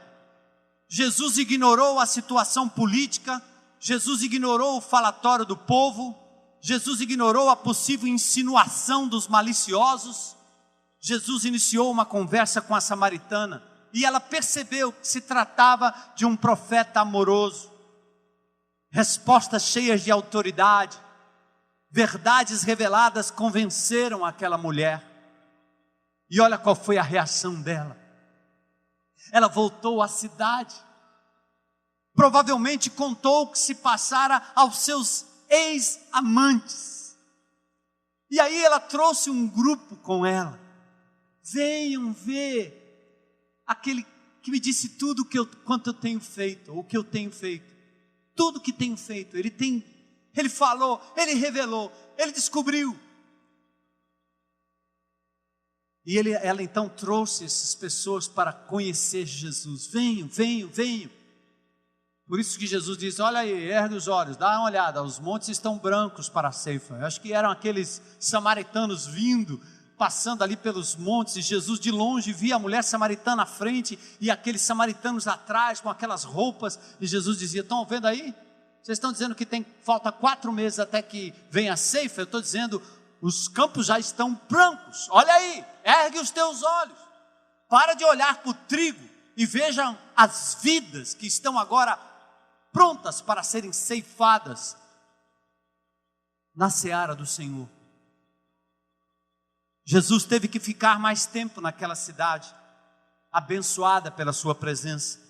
Jesus ignorou a situação política, Jesus ignorou o falatório do povo, Jesus ignorou a possível insinuação dos maliciosos. Jesus iniciou uma conversa com a samaritana e ela percebeu que se tratava de um profeta amoroso. respostas cheias de autoridade, verdades reveladas convenceram aquela mulher. E olha qual foi a reação dela. Ela voltou à cidade, provavelmente contou o que se passara aos seus ex-amantes. E aí ela trouxe um grupo com ela. Venham ver aquele que me disse tudo quanto eu tenho feito, o que eu tenho feito. Tudo que tenho feito, ele falou, ele revelou, ele descobriu. E ela então trouxe essas pessoas para conhecer Jesus. Venham, venham, venham. Por isso que Jesus diz, olha aí, ergue os olhos, dá uma olhada, os montes estão brancos para a ceifa. Eu acho que eram aqueles samaritanos vindo, passando ali pelos montes, e Jesus de longe via a mulher samaritana à frente, e aqueles samaritanos atrás, com aquelas roupas, e Jesus dizia, estão vendo aí? Vocês estão dizendo que falta 4 meses até que venha a ceifa? Eu estou dizendo, os campos já estão brancos. Olha aí, ergue os teus olhos, para de olhar para o trigo, e vejam as vidas que estão agora prontas para serem ceifadas na seara do Senhor. Jesus teve que ficar mais tempo naquela cidade, abençoada pela sua presença.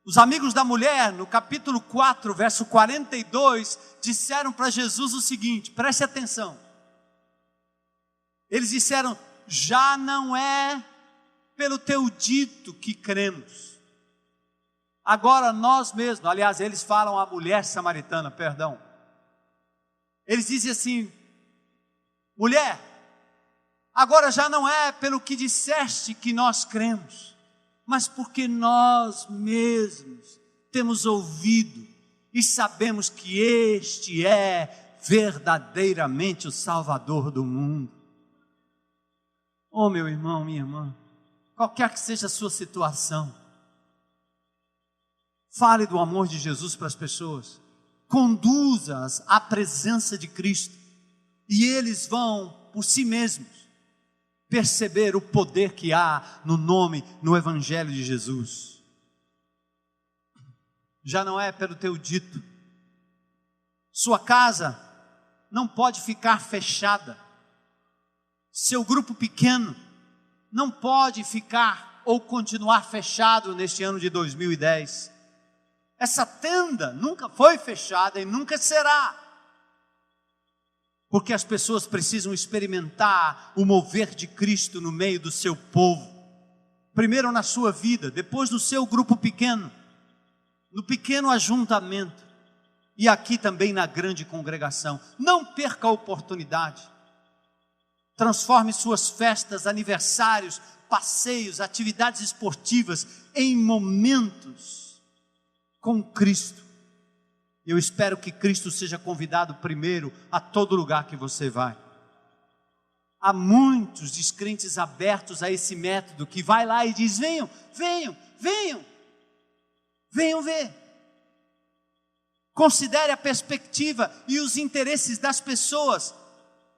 Os amigos da mulher, no capítulo 4, verso 42, disseram para Jesus o seguinte, preste atenção. Eles disseram, já não é pelo teu dito que cremos. Agora nós mesmos, aliás, eles falam a mulher samaritana, perdão. Eles dizem assim, mulher, agora já não é pelo que disseste que nós cremos, mas porque nós mesmos temos ouvido e sabemos que este é verdadeiramente o Salvador do mundo. Oh, meu irmão, minha irmã, qualquer que seja a sua situação, fale do amor de Jesus para as pessoas, conduza-as à presença de Cristo, e eles vão, por si mesmos, perceber o poder que há no Evangelho de Jesus. Já não é pelo teu dito. Sua casa não pode ficar fechada. Seu grupo pequeno não pode ficar ou continuar fechado neste ano de 2010. Essa tenda nunca foi fechada e nunca será. Porque as pessoas precisam experimentar o mover de Cristo no meio do seu povo. Primeiro na sua vida, depois no seu grupo pequeno, no pequeno ajuntamento e aqui também na grande congregação. Não perca a oportunidade. Transforme suas festas, aniversários, passeios, atividades esportivas em momentos com Cristo. Eu espero que Cristo seja convidado primeiro a todo lugar que você vai. Há muitos descrentes abertos a esse método, que vai lá e diz, venham, venham, venham, venham ver. Considere a perspectiva e os interesses das pessoas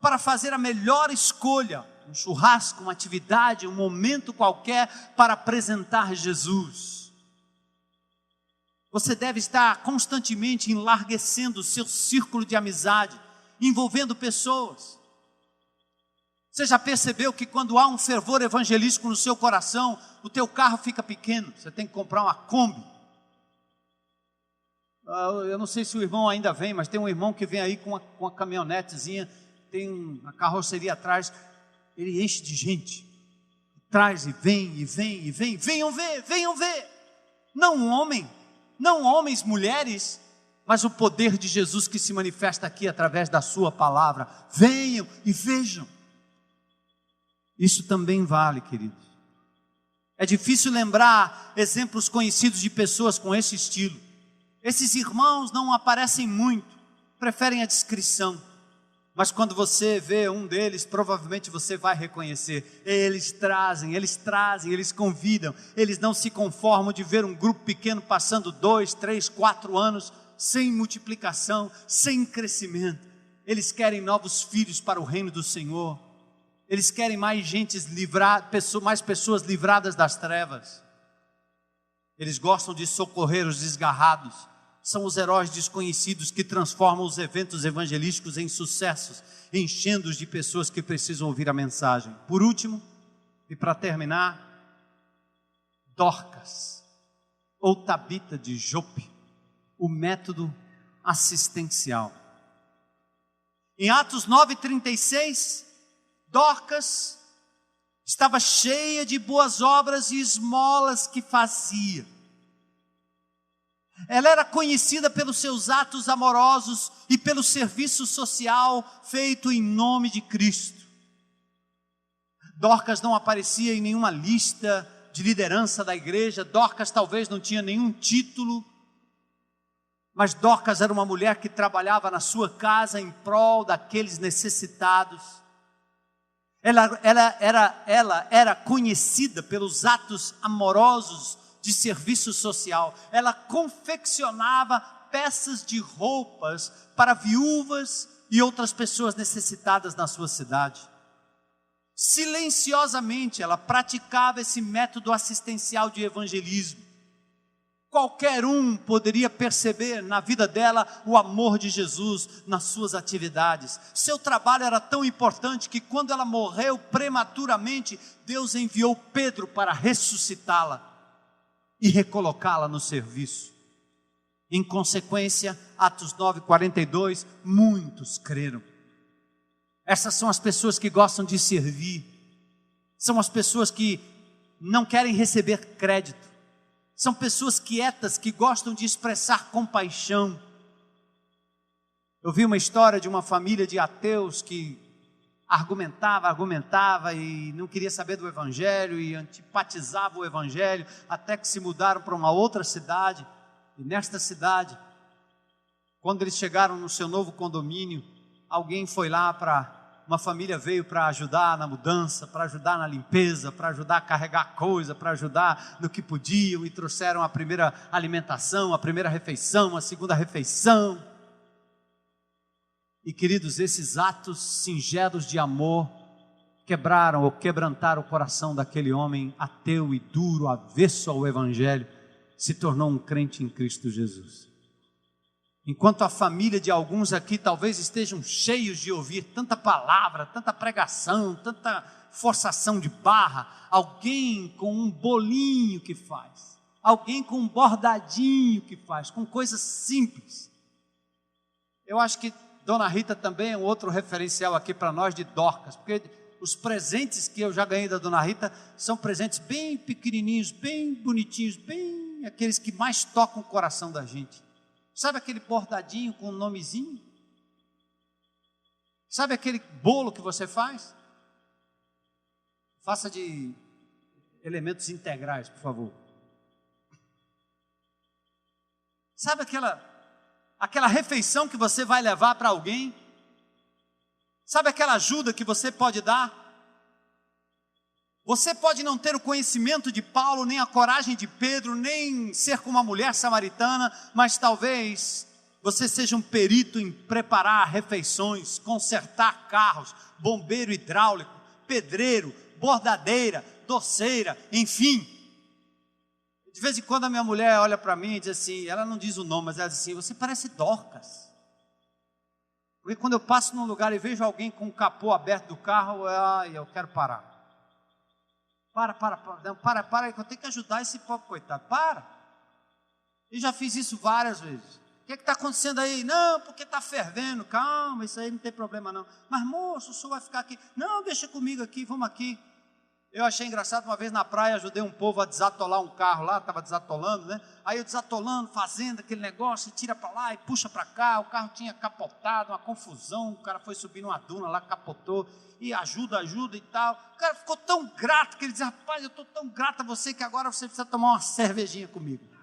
para fazer a melhor escolha, um churrasco, uma atividade, um momento qualquer para apresentar Jesus. Você deve estar constantemente enlarguecendo o seu círculo de amizade, envolvendo pessoas. Você já percebeu que quando há um fervor evangelístico no seu coração, o teu carro fica pequeno, você tem que comprar uma Kombi. Eu não sei se o irmão ainda vem, mas tem um irmão que vem aí com uma caminhonetezinha, tem uma carroceria atrás, ele enche de gente, traz e vem, e vem, e vem, venham ver, não homens, mulheres, mas o poder de Jesus que se manifesta aqui através da sua palavra, venham e vejam. Isso também vale, queridos. É difícil lembrar exemplos conhecidos de pessoas com esse estilo. Esses irmãos não aparecem muito, preferem a discrição. Mas quando você vê um deles, provavelmente você vai reconhecer. Eles trazem, eles convidam. Eles não se conformam de ver um grupo pequeno passando 2, 3, 4 anos sem multiplicação, sem crescimento. Eles querem novos filhos para o reino do Senhor. Eles querem mais mais pessoas livradas das trevas. Eles gostam de socorrer os desgarrados. São os heróis desconhecidos que transformam os eventos evangelísticos em sucessos, enchendo-os de pessoas que precisam ouvir a mensagem. Por último, e para terminar, Dorcas, ou Tabita de Jope, o método assistencial. Em Atos 9:36, Dorcas estava cheia de boas obras e esmolas que fazia. Ela era conhecida pelos seus atos amorosos e pelo serviço social feito em nome de Cristo. Dorcas não aparecia em nenhuma lista de liderança da igreja, Dorcas talvez não tinha nenhum título, mas Dorcas era uma mulher que trabalhava na sua casa em prol daqueles necessitados. Ela era conhecida pelos atos amorosos de serviço social. Ela confeccionava peças de roupas para viúvas e outras pessoas necessitadas na sua cidade. Silenciosamente ela praticava esse método assistencial de evangelismo. Qualquer um poderia perceber na vida dela o amor de Jesus nas suas atividades. Seu trabalho era tão importante que quando ela morreu prematuramente, Deus enviou Pedro para ressuscitá-la e recolocá-la no serviço. Em consequência, Atos 9:42, muitos creram. Essas são as pessoas que gostam de servir. São as pessoas que não querem receber crédito. São pessoas quietas que gostam de expressar compaixão. Eu vi uma história de uma família de ateus que argumentava e não queria saber do evangelho e antipatizava o evangelho, até que se mudaram para uma outra cidade. E nesta cidade, quando eles chegaram no seu novo condomínio, alguém foi lá uma família veio para ajudar na mudança, para ajudar na limpeza, para ajudar a carregar coisa, para ajudar no que podiam, e trouxeram a primeira alimentação, a primeira refeição, a segunda refeição. E queridos, esses atos singelos de amor quebraram ou quebrantaram o coração daquele homem ateu e duro, avesso ao evangelho, se tornou um crente em Cristo Jesus. Enquanto a família de alguns aqui talvez estejam cheios de ouvir tanta palavra, tanta pregação, tanta forçação de barra, alguém com um bolinho que faz, alguém com um bordadinho que faz, com coisas simples. Eu acho que Dona Rita também é um outro referencial aqui para nós de Dorcas, porque os presentes que eu já ganhei da Dona Rita são presentes bem pequenininhos, bem bonitinhos, bem aqueles que mais tocam o coração da gente. Sabe aquele bordadinho com um nomezinho? Sabe aquele bolo que você faz? Faça de elementos integrais, por favor. Sabe aquela refeição que você vai levar para alguém? Sabe aquela ajuda que você pode dar? Você pode não ter o conhecimento de Paulo, nem a coragem de Pedro, nem ser como uma mulher samaritana, mas talvez você seja um perito em preparar refeições, consertar carros, bombeiro hidráulico, pedreiro, bordadeira, doceira, enfim. De vez em quando a minha mulher olha para mim e diz assim, ela não diz o nome, mas ela diz assim, você parece Dorcas. Porque quando eu passo num lugar e vejo alguém com o capô aberto do carro, eu quero parar. Para, que eu tenho que ajudar esse pobre coitado, para. Eu já fiz isso várias vezes. O que está acontecendo aí? Não, porque está fervendo, calma, isso aí não tem problema não. Mas moço, o senhor vai ficar aqui? Não, deixa comigo aqui, vamos aqui. Eu achei engraçado, uma vez na praia, ajudei um povo a desatolar um carro lá, estava desatolando, né? Aí eu desatolando, fazendo aquele negócio, e tira para lá e puxa para cá, o carro tinha capotado, uma confusão, o cara foi subir numa duna lá, capotou, e ajuda e tal. O cara ficou tão grato, que ele disse, rapaz, eu estou tão grato a você, que agora você precisa tomar uma cervejinha comigo.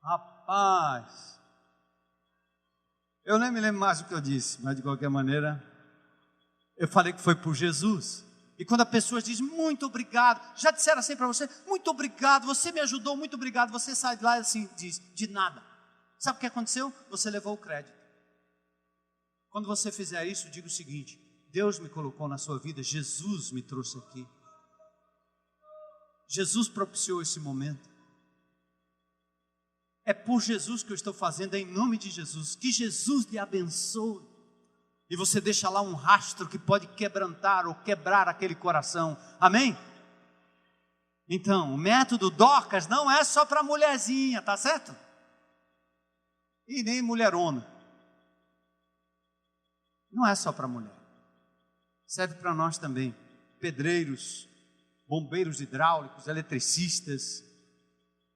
Rapaz, eu nem me lembro mais do que eu disse, mas de qualquer maneira, eu falei que foi por Jesus. E quando a pessoa diz, muito obrigado, já disseram assim para você, muito obrigado, você me ajudou, muito obrigado, você sai de lá e assim diz, de nada. Sabe o que aconteceu? Você levou o crédito. Quando você fizer isso, diga o seguinte: Deus me colocou na sua vida, Jesus me trouxe aqui. Jesus propiciou esse momento. É por Jesus que eu estou fazendo, é em nome de Jesus. Que Jesus lhe abençoe. E você deixa lá um rastro que pode quebrantar ou quebrar aquele coração. Amém? Então, o método Dorcas não é só para mulherzinha, tá certo? E nem mulherona. Não é só para mulher. Serve para nós também. Pedreiros, bombeiros hidráulicos, eletricistas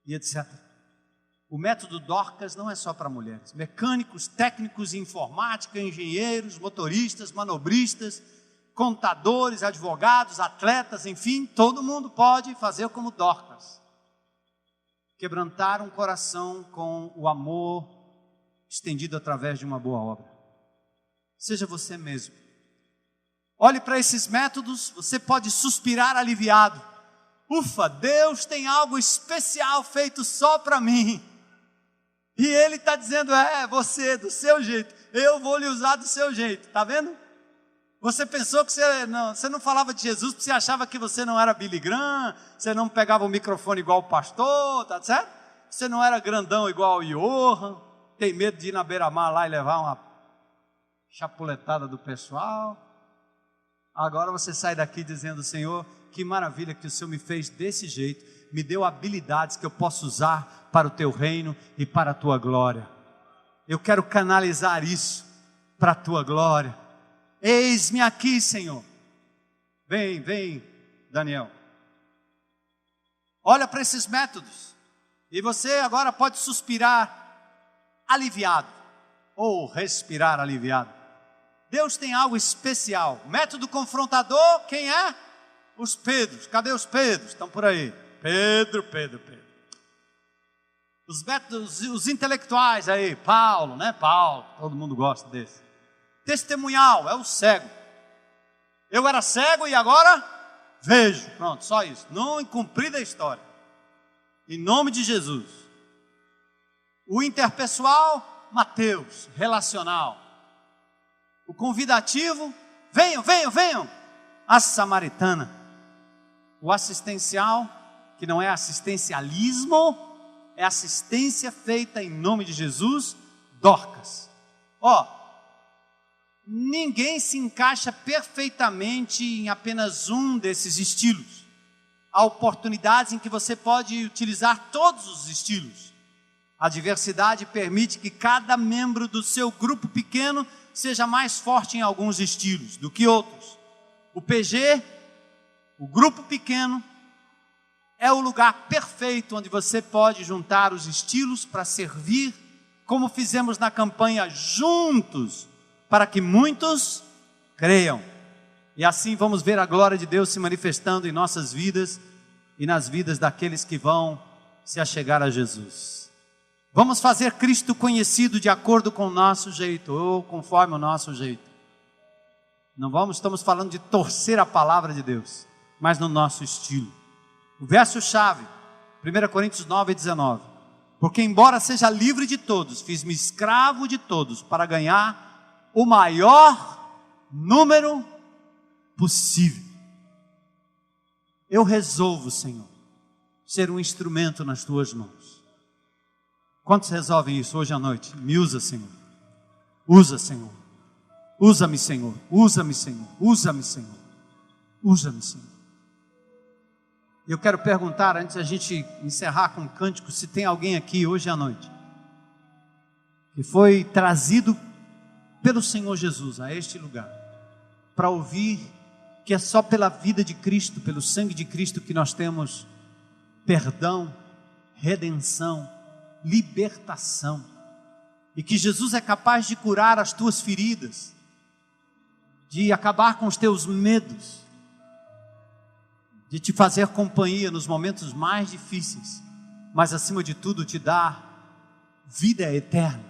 e etc. O método Dorcas não é só para mulheres. Mecânicos, técnicos em informática, engenheiros, motoristas, manobristas, contadores, advogados, atletas, enfim, todo mundo pode fazer como Dorcas. Quebrantar um coração com o amor estendido através de uma boa obra. Seja você mesmo. Olhe para esses métodos, você pode suspirar aliviado. Ufa, Deus tem algo especial feito só para mim. E Ele está dizendo, você, do seu jeito, eu vou lhe usar do seu jeito, está vendo? Você pensou que você não falava de Jesus porque você achava que você não era Billy Graham, você não pegava o microfone igual o pastor, tá certo? Você não era grandão igual o Johan, tem medo de ir na beira-mar lá e levar uma chapuletada do pessoal. Agora você sai daqui dizendo, Senhor, que maravilha que o Senhor me fez desse jeito, me deu habilidades que eu posso usar para o teu reino e para a tua glória. Eu quero canalizar isso para a tua glória. Eis-me aqui, Senhor. Vem, Daniel. Olha para esses métodos. E você agora pode suspirar aliviado, ou respirar aliviado. Deus tem algo especial. Método confrontador, quem é? Os Pedros. Cadê os Pedros? Estão por aí. Pedro. Os métodos, os intelectuais aí, Paulo, né? Paulo, todo mundo gosta desse. Testemunhal, é o cego. Eu era cego e agora vejo. Pronto, só isso. Não incumprida a história. Em nome de Jesus. O interpessoal, Mateus, relacional. O convidativo, venham. A samaritana. O assistencial, que não é assistencialismo, é assistência feita em nome de Jesus, Dorcas. Ninguém se encaixa perfeitamente em apenas um desses estilos. Há oportunidades em que você pode utilizar todos os estilos. A diversidade permite que cada membro do seu grupo pequeno seja mais forte em alguns estilos do que outros. O PG, o grupo pequeno, é o lugar perfeito onde você pode juntar os estilos para servir, como fizemos na campanha juntos, para que muitos creiam. E assim vamos ver a glória de Deus se manifestando em nossas vidas e nas vidas daqueles que vão se achegar a Jesus. Vamos fazer Cristo conhecido de acordo com o nosso jeito, ou conforme o nosso jeito. Estamos falando de torcer a palavra de Deus, mas no nosso estilo. O verso-chave, 1 Coríntios 9:19. Porque embora seja livre de todos, fiz-me escravo de todos, para ganhar o maior número possível. Eu resolvo, Senhor, ser um instrumento nas tuas mãos. Quantos resolvem isso hoje à noite? Me usa, Senhor. Usa, Senhor. Usa-me, Senhor. Usa-me, Senhor. Usa-me, Senhor. Usa-me, Senhor. Eu quero perguntar, antes da gente encerrar com um cântico, se tem alguém aqui hoje à noite que foi trazido pelo Senhor Jesus a este lugar para ouvir que é só pela vida de Cristo, pelo sangue de Cristo que nós temos perdão, redenção, libertação, e que Jesus é capaz de curar as tuas feridas, de acabar com os teus medos, de te fazer companhia nos momentos mais difíceis, mas acima de tudo te dar vida eterna.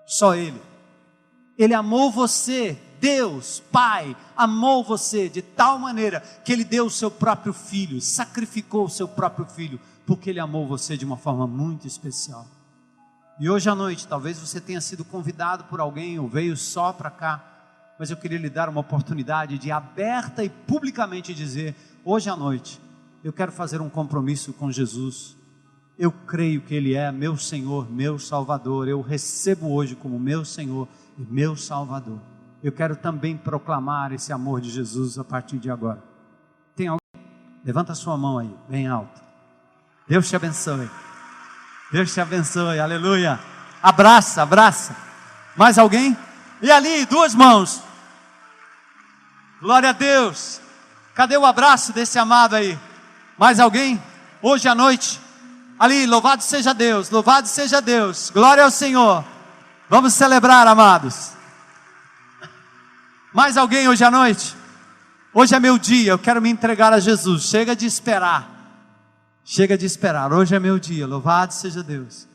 Só Ele amou você. Deus, Pai, amou você de tal maneira que Ele deu o seu próprio Filho, sacrificou o seu próprio Filho, porque Ele amou você de uma forma muito especial. E hoje à noite, talvez você tenha sido convidado por alguém ou veio só para cá, mas eu queria lhe dar uma oportunidade de aberta e publicamente dizer: hoje à noite, eu quero fazer um compromisso com Jesus. Eu creio que Ele é meu Senhor, meu Salvador. Eu recebo hoje como meu Senhor e meu Salvador. Eu quero também proclamar esse amor de Jesus a partir de agora. Tem alguém? Levanta a sua mão aí, bem alto. Deus te abençoe. Deus te abençoe, aleluia. Abraça, abraça. Mais alguém? E ali, 2 mãos. Glória a Deus. Cadê o abraço desse amado aí? Mais alguém? Hoje à noite. Ali, louvado seja Deus, louvado seja Deus. Glória ao Senhor. Vamos celebrar, amados. Mais alguém hoje à noite? Hoje é meu dia, eu quero me entregar a Jesus. Chega de esperar. Chega de esperar, hoje é meu dia, louvado seja Deus.